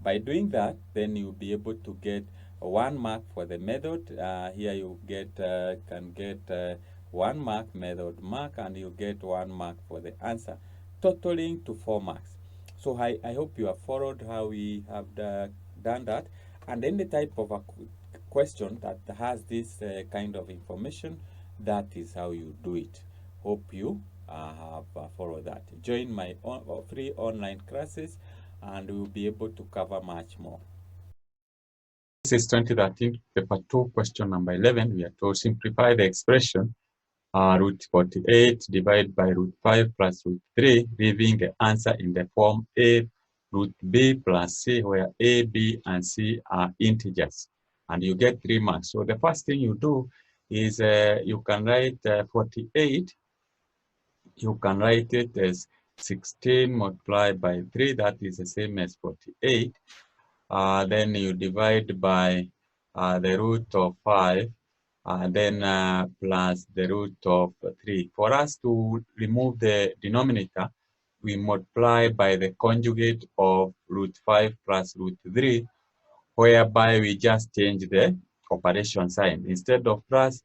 by doing that, then you'll be able to get 1 mark for the method. Here you can get 1 mark, method mark, and you get 1 mark for the answer, totaling to 4 marks. So I hope you have followed how we have done that. And any type of a question that has this kind of information, that is how you do it. Hope you have followed that. Join my free online classes, and we will be able to cover much more. This is 2013 paper 2, question number 11. We are told simplify the expression root 48 divided by root 5 plus root 3, leaving the answer in the form A root B plus C, where A, B, and C are integers, and you get 3 marks. So the first thing you do is you can write 48. You can write it as 16 multiplied by 3, that is the same as 48. Then you divide by the root of 5, then plus the root of 3. For us to remove the denominator, we multiply by the conjugate of root 5 plus root 3, whereby we just change the operation sign. Instead of plus,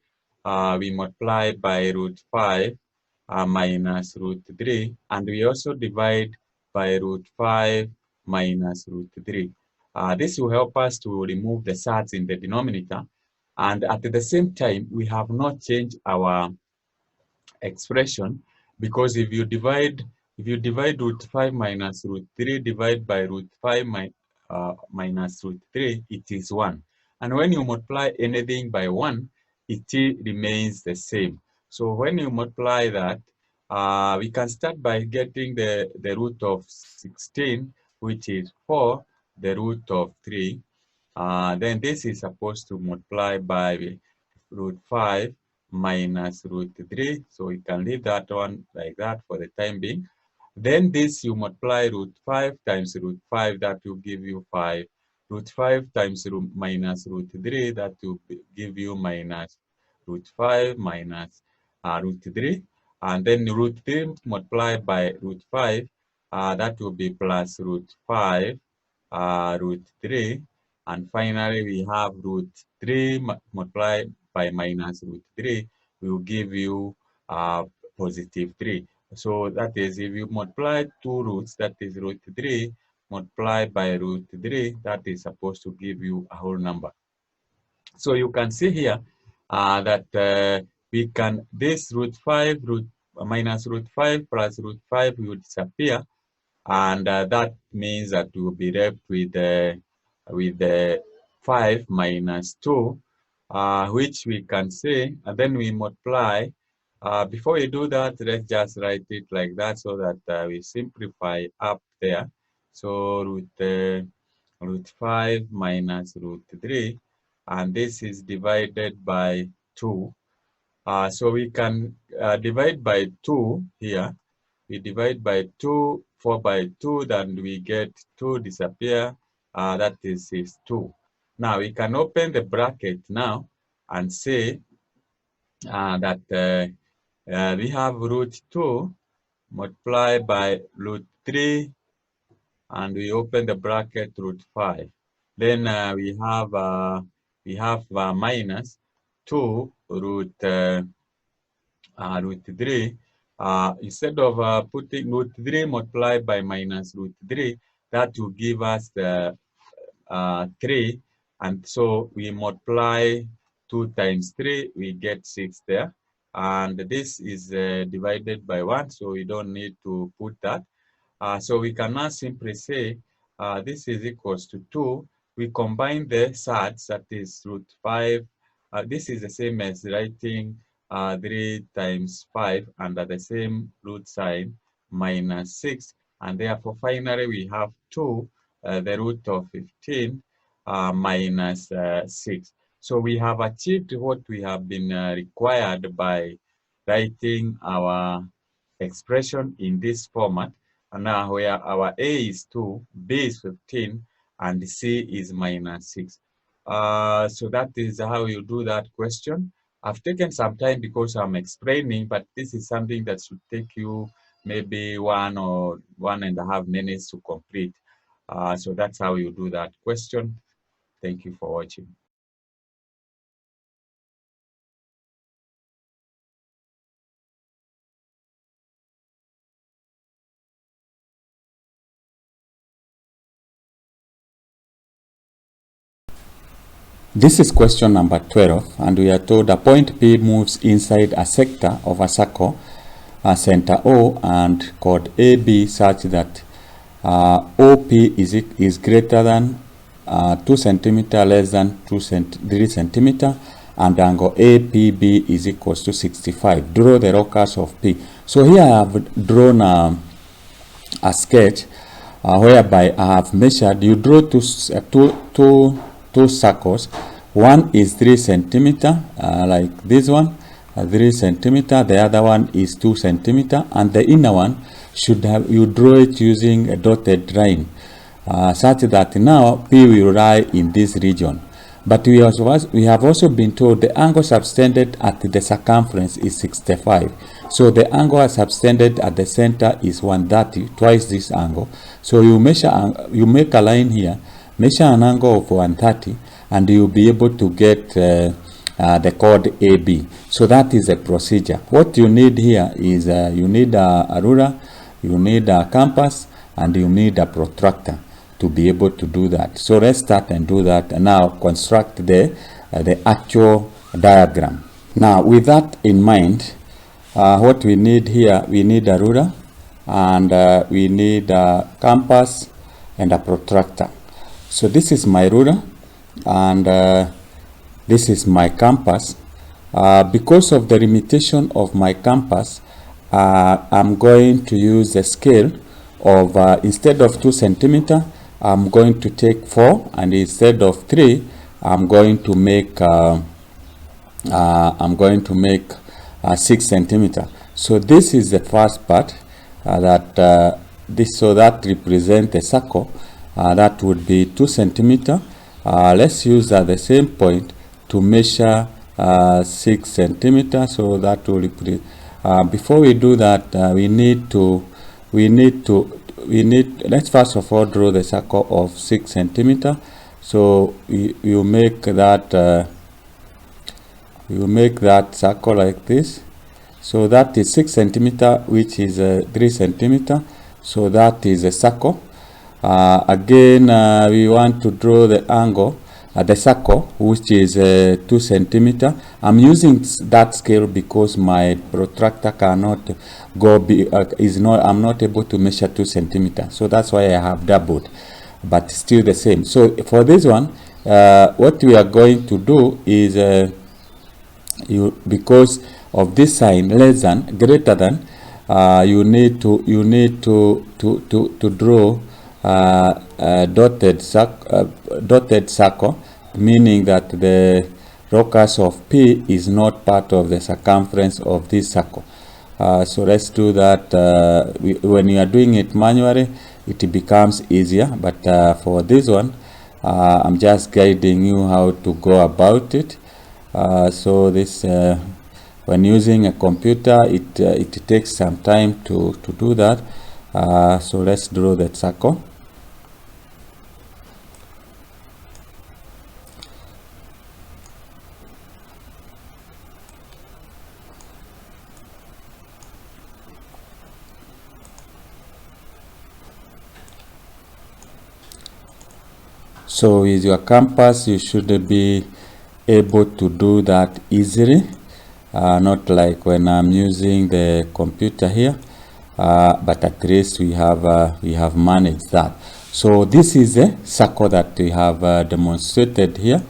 we multiply by root 5 minus root 3, and we also divide by root 5 minus root 3. This will help us to remove the surds in the denominator, and at the same time, we have not changed our expression, because if you divide root 5 minus root 3 divide by root 5 minus root 3, it is 1. And when you multiply anything by 1, it remains the same. So when you multiply that, we can start by getting the root of 16, which is 4, the root of 3. Then this is supposed to multiply by root 5 minus root 3. So we can leave that one like that for the time being. Then this you multiply root 5 times root 5, that will give you 5. Root 5 times minus root 3, that will give you minus root 5 minus root 3. And then root 3 multiplied by root 5, that will be plus root 5 root 3. And finally, we have root 3 multiplied by minus root 3 will give you positive 3. So that is, if you multiply two roots, that is root 3 multiplied by root 3, that is supposed to give you a whole number. So you can see here that we can, this root 5 minus root 5 plus root 5 will disappear, and that means that we will be left with the 5 minus 2, which we can say, and then we multiply. Before we do that, let's just write it like that so that we simplify up there. So root 5 minus root 3, and this is divided by 2. So we can divide by 2 here. We divide by 2, 4 by 2, then we get 2 disappear, that is 2. Now we can open the bracket now and say that we have root 2 multiplied by root 3, and we open the bracket root 5. Then we have minus 2 root 3. Instead of putting root 3 multiplied by minus root 3, that will give us the 3. And so we multiply 2 times 3, we get 6 there. And this is divided by 1, so we don't need to put that. So we can now simply say this is equals to 2. We combine the surds, that is root 5. This is the same as writing 3 times 5 under the same root sign minus 6. And therefore, finally, we have 2, the root of 15 minus 6. So we have achieved what we have been required by writing our expression in this format. And now where our A is 2, B is 15, and C is minus 6. So that is how you do that question. I've taken some time because I'm explaining, but this is something that should take you maybe 1 or 1.5 minutes to complete. So that's how you do that question. Thank you for watching. This is question number 12, and we are told a point P moves inside a sector of a circle, a center O, and chord AB such that OP is greater than 2 centimeter, less than 3 centimeter, and angle APB is equals to 65. Draw the locus of P. So here I have drawn a sketch whereby I have measured. You draw two circles. One is 3 centimeter, like this one, 3 centimeter. The other one is 2 centimeter, and the inner one should have, you draw it using a dotted line, such that now P will lie in this region. But we have also been told the angle subtended at the circumference is 65. So the angle subtended at the center is 130, twice this angle. So you make a line here, measure an angle of 130, and you'll be able to get the chord AB. So that is a procedure. What you need here is you need a ruler, you need a compass, and you need a protractor to be able to do that. So let's start and do that, and now construct the actual diagram. Now with that in mind, what we need here, we need a ruler, and we need a compass and a protractor. So this is my ruler, and this is my compass. Because of the limitation of my compass, I'm going to use a scale of instead of 2 centimeter, I'm going to take 4, and instead of 3, I'm going to make 6 centimeter. So this is the first part that represents a circle that would be 2 centimeter. Let's use the same point to measure 6 centimeter. So that will represent. Before we do that, let's first of all draw the circle of 6 centimeter. So you make that circle like this. So that is 6 centimeter, which is 3 centimeter. So that is a circle. Again, we want to draw the angle at the circle, which is 2 centimeter. I'm using that scale because my protractor cannot go I'm not able to measure 2 centimeter. So that's why I have doubled, but still the same. So for this one, what we are going to do is because of this sign less than, greater than, you need to draw a dotted circle, meaning that the locus of P is not part of the circumference of this circle. So let's do that. When you are doing it manually, it becomes easier, but for this one, I'm just guiding you how to go about it. So this when using a computer, it takes some time to do that. So let's draw that circle. So with your compass, you should be able to do that easily, not like when I'm using the computer here, but at least we have managed that. So this is a circle that we have demonstrated here.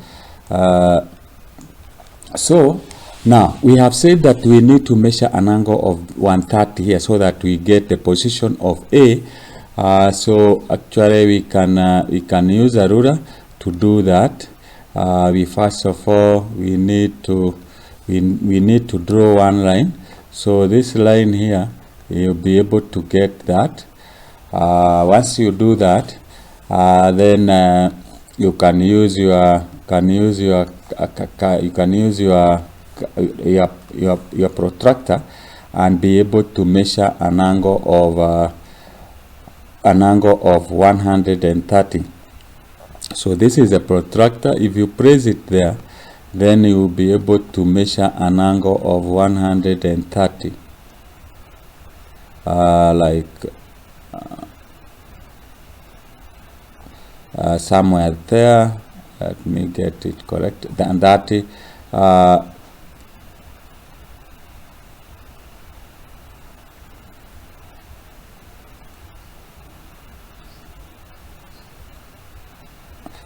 So now we have said that we need to measure an angle of 130 here so that we get the position of A. So actually we can use a ruler to do that. We first of all we need to draw one line. So this line here, you'll be able to get that. Once you do that, then you can use your protractor and be able to measure an angle of 130. So this is a protractor. If you place it there, then you will be able to measure an angle of 130, somewhere there. Let me get it correct. And that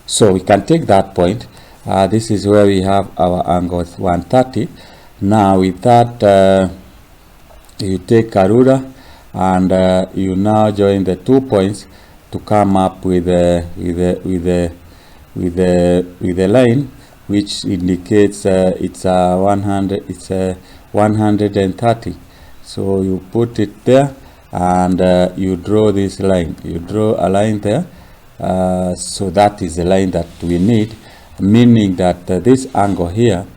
so we can take that point. This is where we have our angle 130. Now with that, you take a ruler and you now join the 2 points to come up with a line which indicates it's a 130. So you put it there and you draw this line. You draw a line there. So that is the line that we need. meaning that this angle here,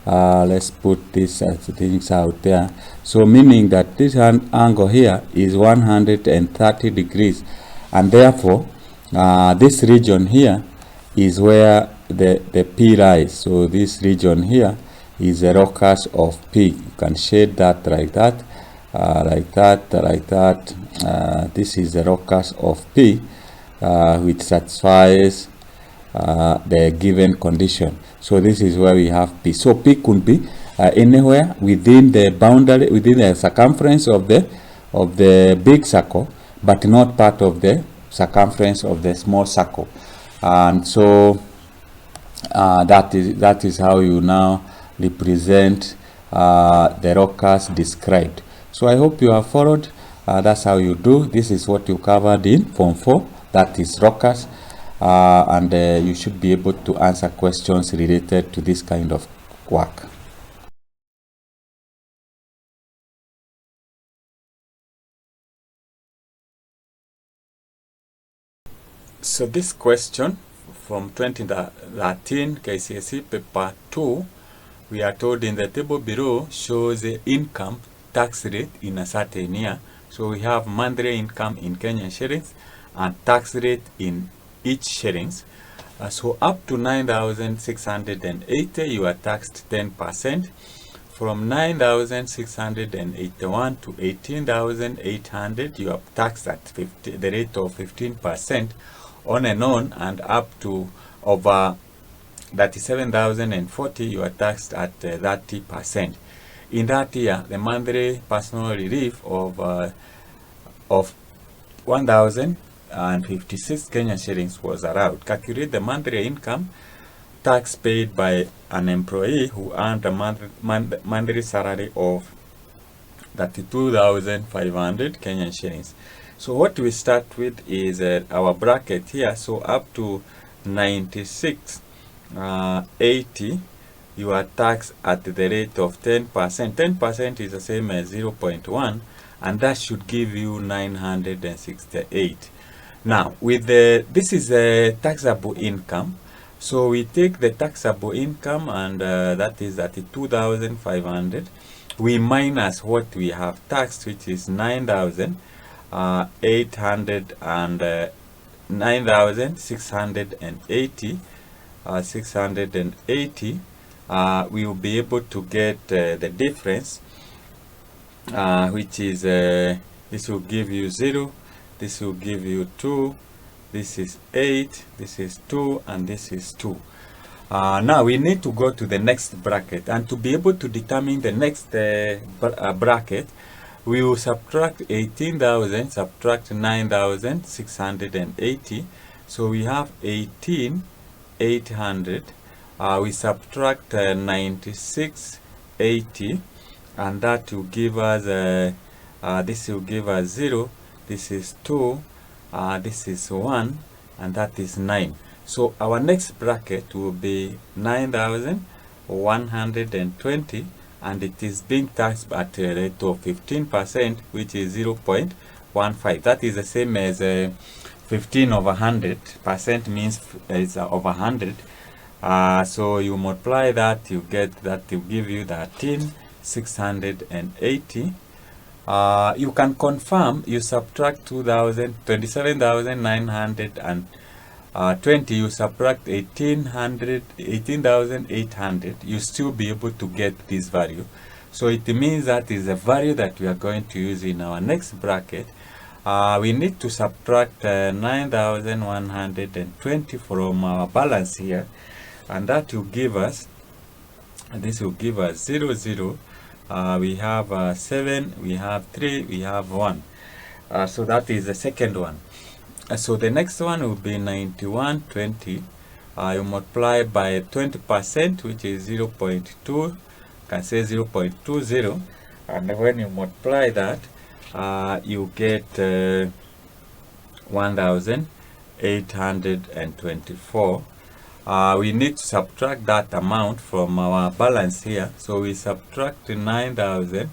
let's put this things out there. So meaning that this angle here is 130 degrees, and therefore this region here is where the P lies. So this region here is the locus of P. You can shade that like that, like that, like that. This is the locus of P, which satisfies the given condition. So this is where we have P. So P could be anywhere within the boundary, within the circumference of the big circle, but not part of the circumference of the small circle. And so that is how you now represent the locus described. So I hope you have followed. That's how you do. This is what you covered in Form 4. That is locus. And you should be able to answer questions related to this kind of work. So this question from 2013 Kcse paper 2, we are told in the table below shows the income tax rate in a certain year. So we have monthly income in Kenyan shillings and tax rate in each shillings. So up to 9,680 you are taxed 10%. From 9,681 to 18,800 you are taxed at the rate of 15%, on and on, and up to over 37,040 you are taxed at 30%. In that year, the monthly personal relief of 1,056 Kenyan shillings was allowed. Calculate the monthly income tax paid by an employee who earned a monthly salary of 32,500 Kenyan shillings. So what we start with is our bracket here. So up to 96.80 you are taxed at the rate of 10%. 10% is the same as 0.1, and that should give you 968. Now with this is a taxable income. So we take the taxable income, and that is 32,500. We minus what we have taxed, which is 9,680. 680. We will be able to get the difference, which is this will give you 0, this will give you 2, this is 8, this is 2, and this is 2. Now we need to go to the next bracket, and to be able to determine the next bracket, we will subtract 18,000, subtract 9,680. So we have 18,800. We subtract 9680, and that will give us this will give us 0, this is 2, this is 1, and that is 9. So our next bracket will be 9,120, and it is being taxed at a rate of 15%, which is 0.15. That is the same as 15 over 100%, means it's over 100. So you multiply that, you get that will give you 13,680. You can confirm, you subtract 27,920, you subtract 18,800, you still be able to get this value. So it means that is the value that we are going to use in our next bracket. We need to subtract 9,120 from our balance here, and that will give us, this will give us 0, 0. We have 7, we have 3, we have 1. So that is the second one. So the next one will be 9120. You multiply by 20%, which is 0.2, can say 0.20, and when you multiply that, you get 1,824. We need to subtract that amount from our balance here. So we subtract 9,000,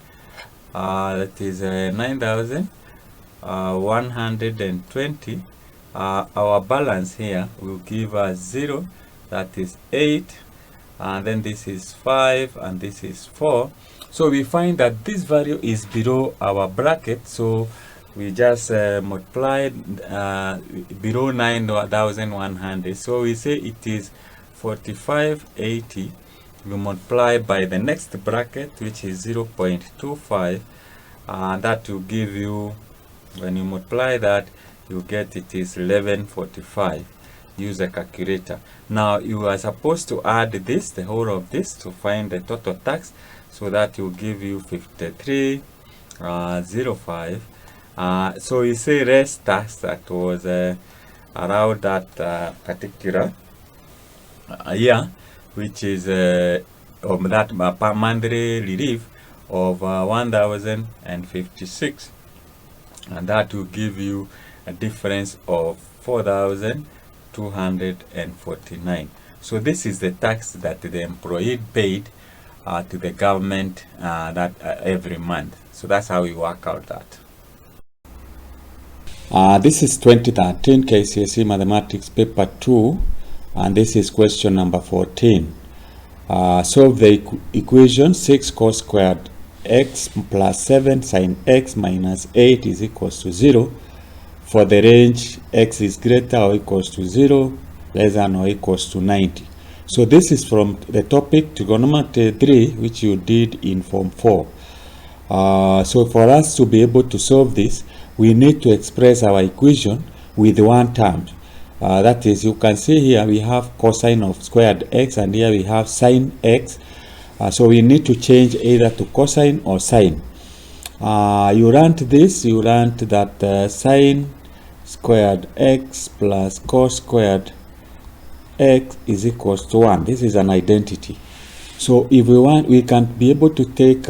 that is 9,120. Our balance here will give us 0, that is 8, and then this is 5, and this is 4. So we find that this value is below our bracket, so we just multiplied below 9,100. So we say it is 4580. We multiply by the next bracket, which is 0.25, and that will give you, when you multiply that, you get it is 1145. Use a calculator. Now you are supposed to add this, the whole of this, to find the total tax, so that will give you 5305. So you say rest tax that was around that particular year, which is of that per monthly relief of 1056, and that will give you a difference of 4249. So this is the tax that the employee paid to the government every month. So that's how we work out that. This is 2013 Kcse Mathematics paper 2, and this is question number 14. Solve the equation 6 cos squared x plus 7 sin x minus 8 is equals to 0 for the range x is greater or equals to 0, less than or equals to 90. So this is from the topic Trigonometry 3, which you did in Form 4. So for us to be able to solve this, we need to express our equation with one term. That is, you can see here we have cosine of squared x, and here we have sine x. So we need to change either to cosine or sine. You learned this, you learned that sine squared x plus cos squared x is equals to 1. This is an identity. So if we want, we can be able to take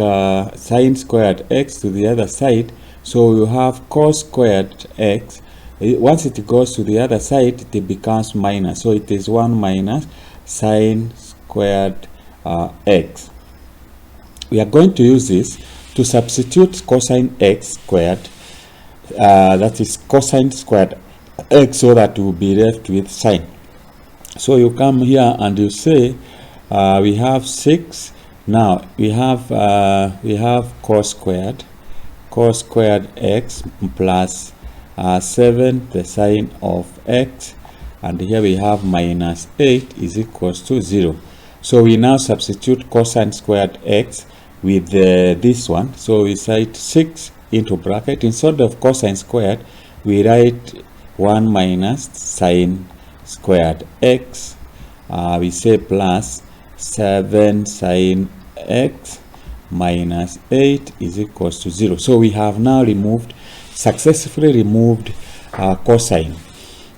sine squared x to the other side. So you have cos squared x. Once it goes to the other side, it becomes minus. So it is 1 minus sine squared x. We are going to use this to substitute cosine x squared. That is cosine squared x, so that we will be left with sine. So you come here and you say we have 6. Now we have cos squared x plus 7 the sine of x, and here we have minus 8 is equals to 0. So we now substitute cosine squared x with this one. So we write 6 into bracket. Instead of cosine squared, we write 1 minus sine squared x. We say plus 7 sine x minus 8 is equals to 0. So we have now successfully removed cosine.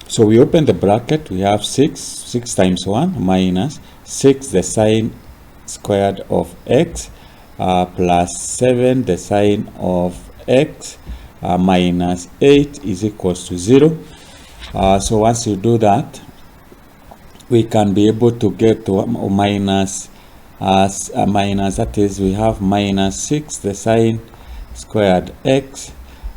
So we open the bracket, we have 6 times 1 minus 6 the sine squared of x plus 7 the sine of x minus 8 is equals to 0. So once you do that, we can be able to get to minus, that is, we have minus 6 the sine squared x,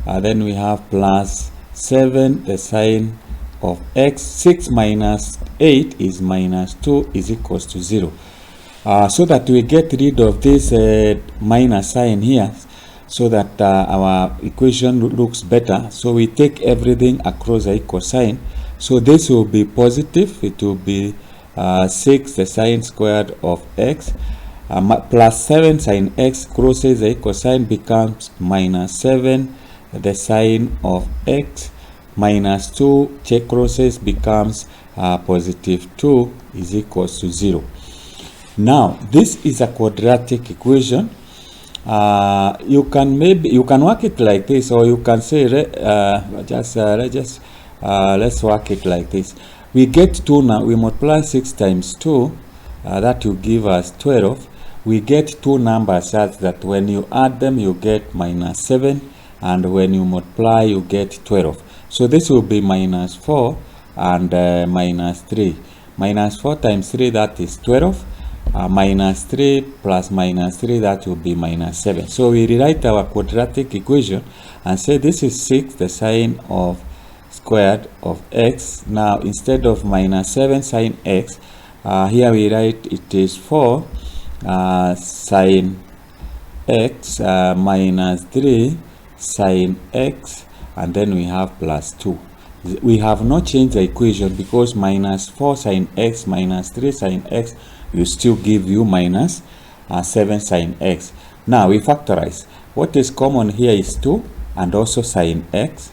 then we have plus 7 the sine of x. 6 minus 8 is minus 2 is equals to 0. So that we get rid of this minus sign here, so that our equation looks better. So we take everything across the equal sign. So this will be positive. It will be 6 the sine squared of x plus 7 sine x crosses the equal sign, becomes minus 7 the sine of x minus 2 check crosses, becomes positive 2 is equals to 0. Now this is a quadratic equation. You can work it like this, or you can say let's work it like this. We get 2 now. We multiply 6 times 2, that will give us 12. We get 2 numbers such that when you add them you get minus 7, and when you multiply you get 12. So this will be minus 4 and minus 3. Minus 4 times 3, that is 12. Minus 3 plus minus 3, that will be minus 7. So we rewrite our quadratic equation and say this is 6 the sine of squared of x. Now instead of minus 7 sine x, Here we write it is 4 sine x minus 3 sine x, and then we have plus 2. We have not changed the equation because minus 4 sine x minus 3 sine x will still give you minus 7 sine x. Now we factorize. What is common here is 2 and also sine x.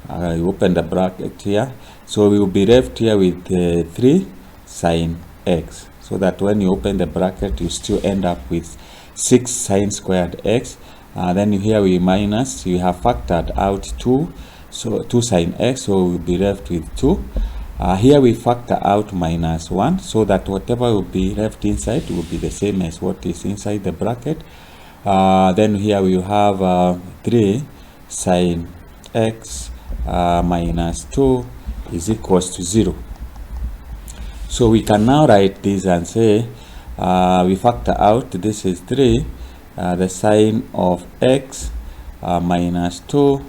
You open the bracket here, so we will be left here with 3 sine x, so that when you open the bracket you still end up with 6 sine squared x. Then here we minus, we have factored out 2, so 2 sine x, so we'll be left with 2. Here we factor out minus 1, so that whatever will be left inside will be the same as what is inside the bracket. Then here we have 3 sine x minus 2 is equals to 0. So we can now write this and say we factor out, this is 3 the sine of x minus 2,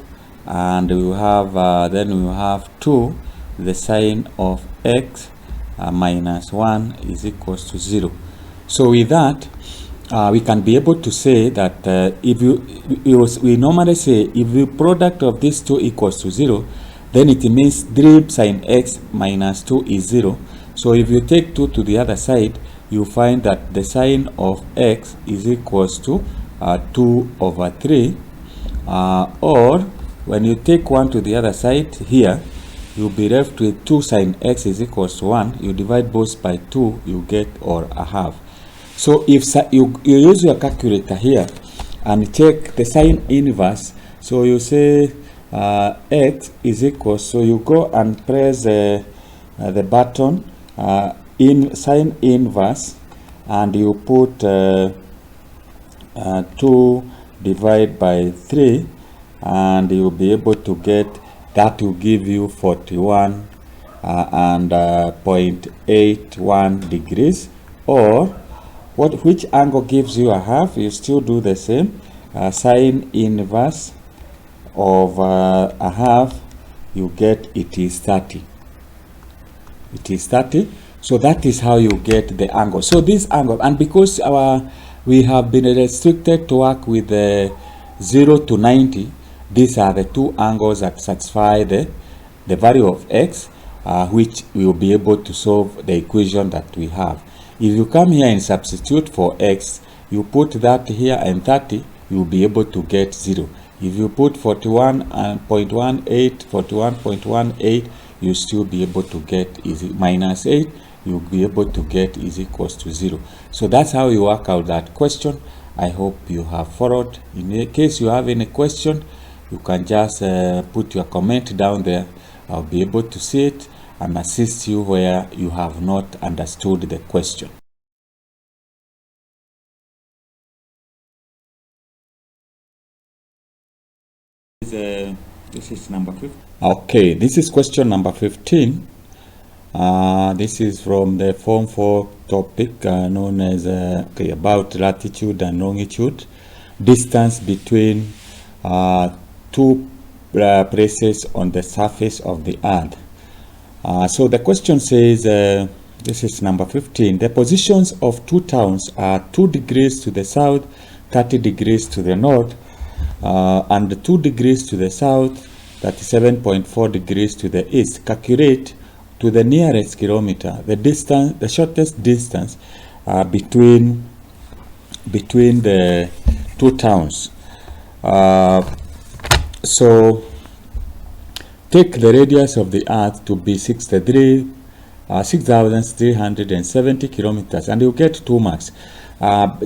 and we have then we have 2 the sine of x minus 1 is equals to 0. So with that we can be able to say that if we normally say if the product of these two equals to 0, then it means 3 sine x minus 2 is 0. So if you take 2 to the other side, you find that the sine of x is equals to 2 over 3, or when you take 1 to the other side here, you'll be left with 2 sine x is equals to 1. You divide both by 2, you get or a half. So if you use your calculator here and check the sine inverse, so you say x is equals, so you go and press the button in sine inverse, and you put 2 divided by 3, and you'll be able to get that will give you 41 and 0.81 degrees. Or which angle gives you a half? You still do the same. Sine inverse of a half, you get it is 30. It is 30. So that is how you get the angle. So this angle, and because we have been restricted to work with 0 to 90, these are the two angles that satisfy the value of x, which we will be able to solve the equation that we have. If you come here and substitute for x, you put that here and 30, you will be able to get 0. If you put 41.18, 41.18, you still be able to get is minus 8, you'll be able to get is equals to 0. So that's how you work out that question. I hope you have followed. In case you have any question, you can just put your comment down there. I'll be able to see it and assist you where you have not understood the question. This is number 15. Okay, this is question number 15. This is from the Form 4 topic known as about latitude and longitude, distance between two places on the surface of the earth. So the question says, this is number 15, the positions of two towns are 2 degrees to the south, 30 degrees to the north, and 2 degrees to the south, 37.4 degrees to the east. Calculate to the nearest kilometer the distance, the shortest distance between the two towns. So take the radius of the earth to be 6,370 kilometers, and you get 2 marks.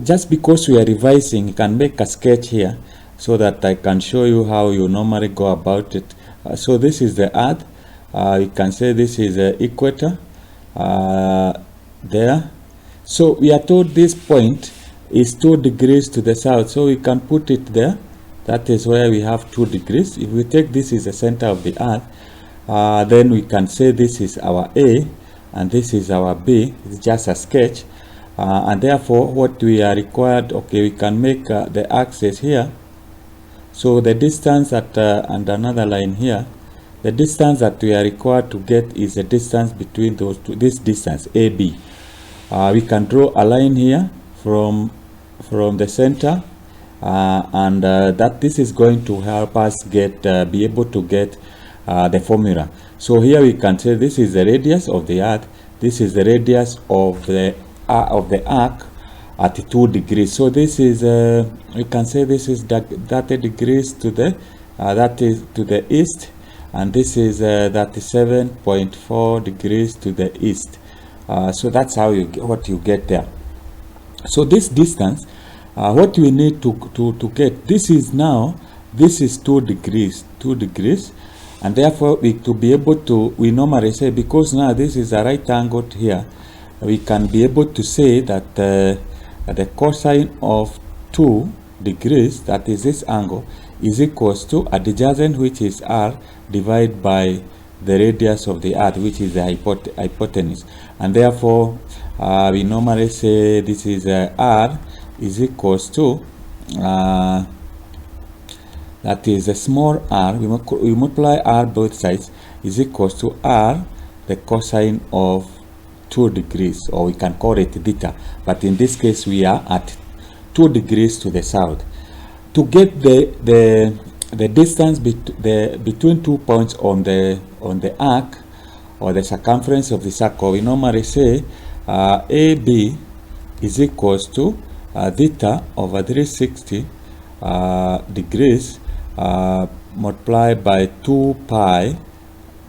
Just because we are revising, you can make a sketch here so that I can show you how you normally go about it. So this is the earth. You can say this is the equator there. So we are told this point is 2 degrees to the south, so we can put it there. That is where we have 2 degrees. If we take this is the center of the earth, then we can say this is our A and this is our B. It's just a sketch, and therefore what we are required, okay, we can make the axis here. So the distance at and another line here, the distance that we are required to get is the distance between those two, this distance AB. We can draw a line here from the center, and that this is going to help us get be able to get the formula. So here we can say this is the radius of the earth, this is the radius of the arc at 2 degrees. So this is we can say this is 30 degrees to the that is to the east, and this is 37.4 degrees to the east. So that's how what you get there. So this distance, what we need to get, this is 2 degrees, and therefore to be able to, we normally say, because now this is a right angle here, we can be able to say that the cosine of 2 degrees, that is this angle, is equals to adjacent, which is r, divided by the radius of the earth, which is the hypotenuse. And therefore we normally say this is r is equals to that is a small r, we multiply r both sides, is equals to r the cosine of 2 degrees, or we can call it theta, but in this case we are at 2 degrees to the south. To get the distance between 2 points on the arc or the circumference of the circle, we normally say AB is equals to theta over 360 degrees multiplied by 2 pi,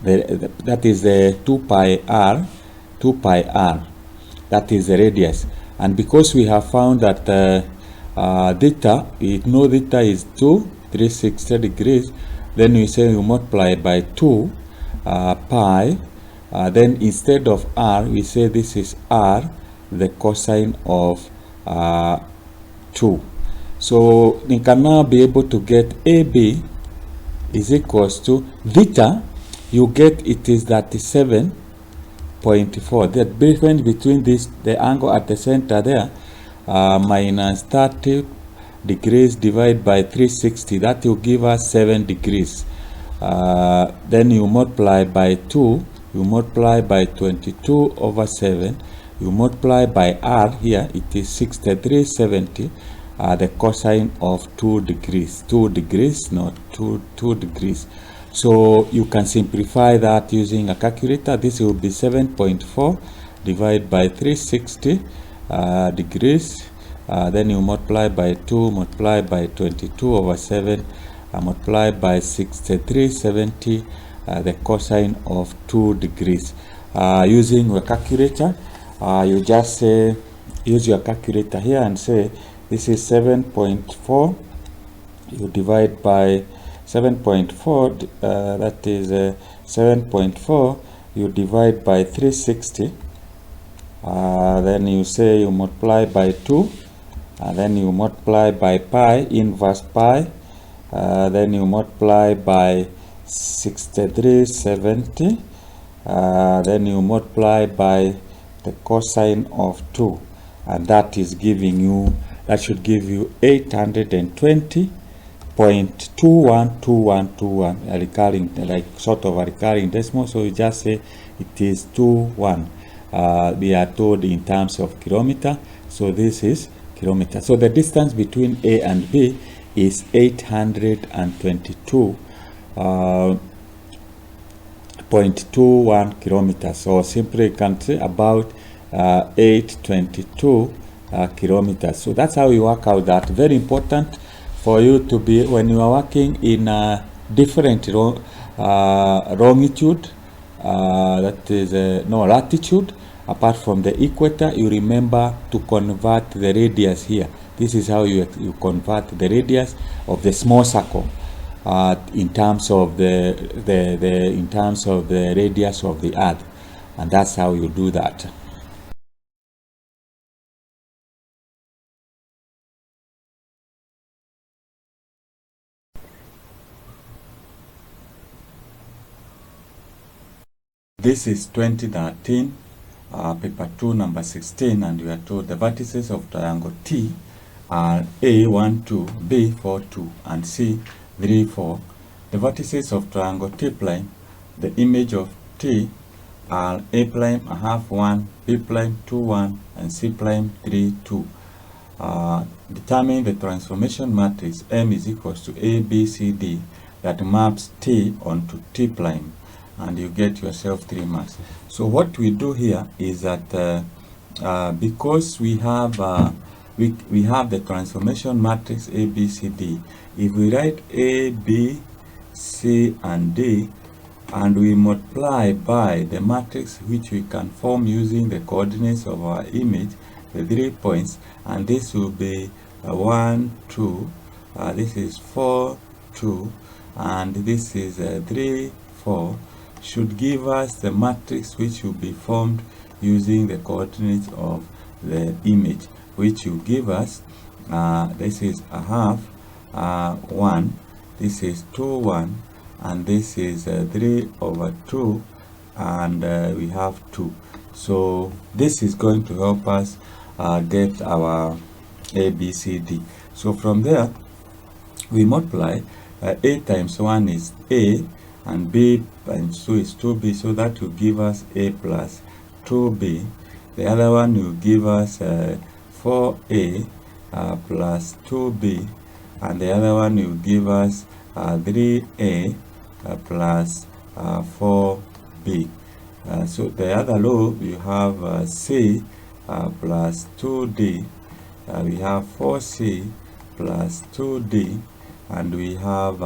that is the 2 pi r, that is the radius. And because we have found that theta, we know theta is 360 degrees, then we say we multiply by 2 pi, then instead of r, we say this is r, the cosine of 2. So we can now be able to get AB is equals to theta, you get it is 37.4. The difference between this, the angle at the center there, minus 30 degrees divided by 360, that will give us 7 degrees. Then you multiply by 2, you multiply by 22 over 7, you multiply by r, here it is 6370, the cosine of 2 degrees. 2 degrees, not 2 degrees. So you can simplify that using a calculator. This will be 7.4 divided by 360 degrees. Then you multiply by 2, multiply by 22 over 7, multiply by 6370, the cosine of 2 degrees. Using a calculator, you just say, use your calculator here and say this is 7.4, you divide by 7.4, that is 7.4, you divide by 360, then you say you multiply by 2, and then you multiply by pi, inverse pi, then you multiply by 6370, then you multiply by the cosine of 2, and that is giving you, that should give you 820.212121, a recurring, like sort of a recurring decimal. So you just say it is 21. We are told in terms of kilometer, so this is kilometer. So the distance between A and B is 822.21 kilometers. So simply you can say about 822 kilometers. So that's how you work out that. Very important for you to be, when you are working in a different longitude, that is latitude, apart from the equator, you remember to convert the radius here. This is how you convert the radius of the small circle in terms of the radius of the earth, and that's how you do that. This is 2013, paper 2, number 16, and we are told the vertices of triangle T are A 1, 2, B 4, 2, and C 3, 4. The vertices of triangle T plane the image of T are A prime, a half 1, B prime 2, 1, and C prime 3, 2. Determine the transformation matrix M is equals to A, B, C, D that maps T onto T prime, and you get yourself 3 marks. So what we do here is that because we have the transformation matrix A, B, C, D, if we write A, B, C, and D, and we multiply by the matrix which we can form using the coordinates of our image, the 3 points, and this will be 1, 2, this is 4, 2, and this is 3, 4, should give us the matrix which will be formed using the coordinates of the image, which will give us, this is a half, 1, this is 2, 1, and this is 3 over 2, and we have 2. So this is going to help us get our A, B, C, D. So from there, we multiply. A times 1 is A, and B times 2 is 2B, so that will give us A plus 2B. The other one will give us 4A plus 2B, and the other one will give us 3A plus 4B. So the other row, we have C plus 2D, we have 4C plus 2D, and we have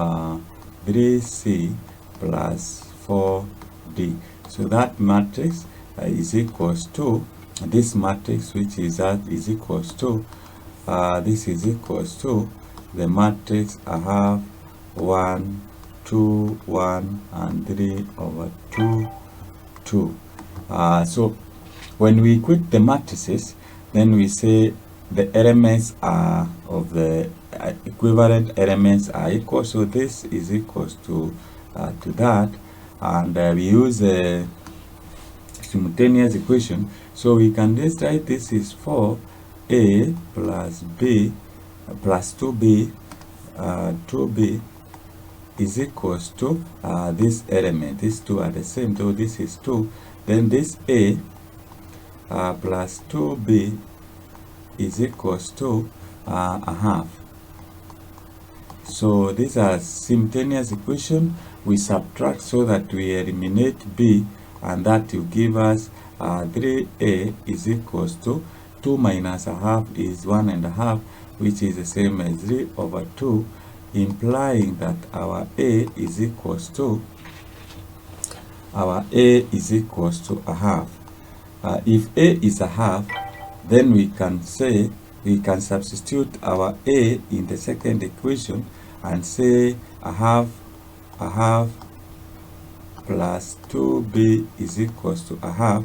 3C plus 4D. So that matrix is equals to this matrix, which is that is equals to this is equals to the matrix I have 1, 2, 1, and 3 over 2, 2. So when we equate the matrices, then we say the elements are of the equivalent elements are equal. So this is equals to that, and we use a simultaneous equation. So we can just write this is 4A plus B plus 2B 2B is equals to this element. These two are the same, so this is 2. Then this A plus 2B is equals to a half. So these are simultaneous equation. We subtract so that we eliminate B, and that will give us 3A is equals to 2 minus a half is 1.5, which is the same as 3 over 2, implying that our A is equals to a half. If A is a half, then we can say we can substitute our A in the second equation and say a half plus 2B is equals to a half.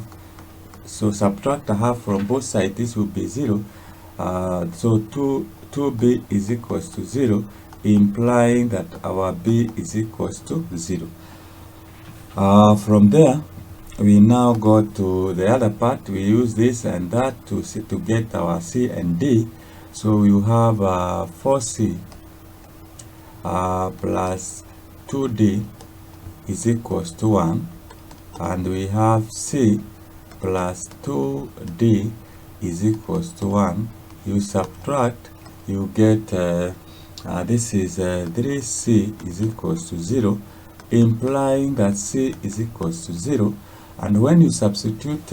So subtract a half from both sides, this will be 0. So 2B is equals to 0, implying that our B is equals to 0. From there, we now go to the other part. We use this and that to get our C and D. So you have 4C plus 2D is equals to 1, and we have C plus 2D is equals to 1. You subtract, you get this is 3C is equals to 0, implying that C is equals to 0. And when you substitute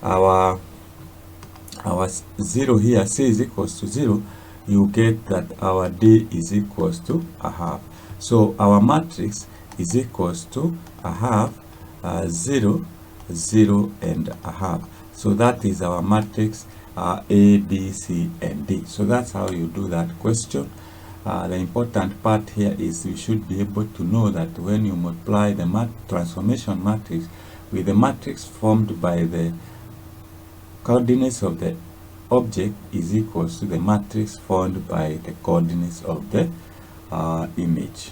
our 0 here, C is equals to 0, you get that our D is equals to a half. So our matrix is equals to a half, 0, 0, and a half. So that is our matrix A, B, C, and D. So that's how you do that question. The important part here is you should be able to know that when you multiply the transformation matrix with the matrix formed by the coordinates of the object is equals to the matrix formed by the coordinates of the image.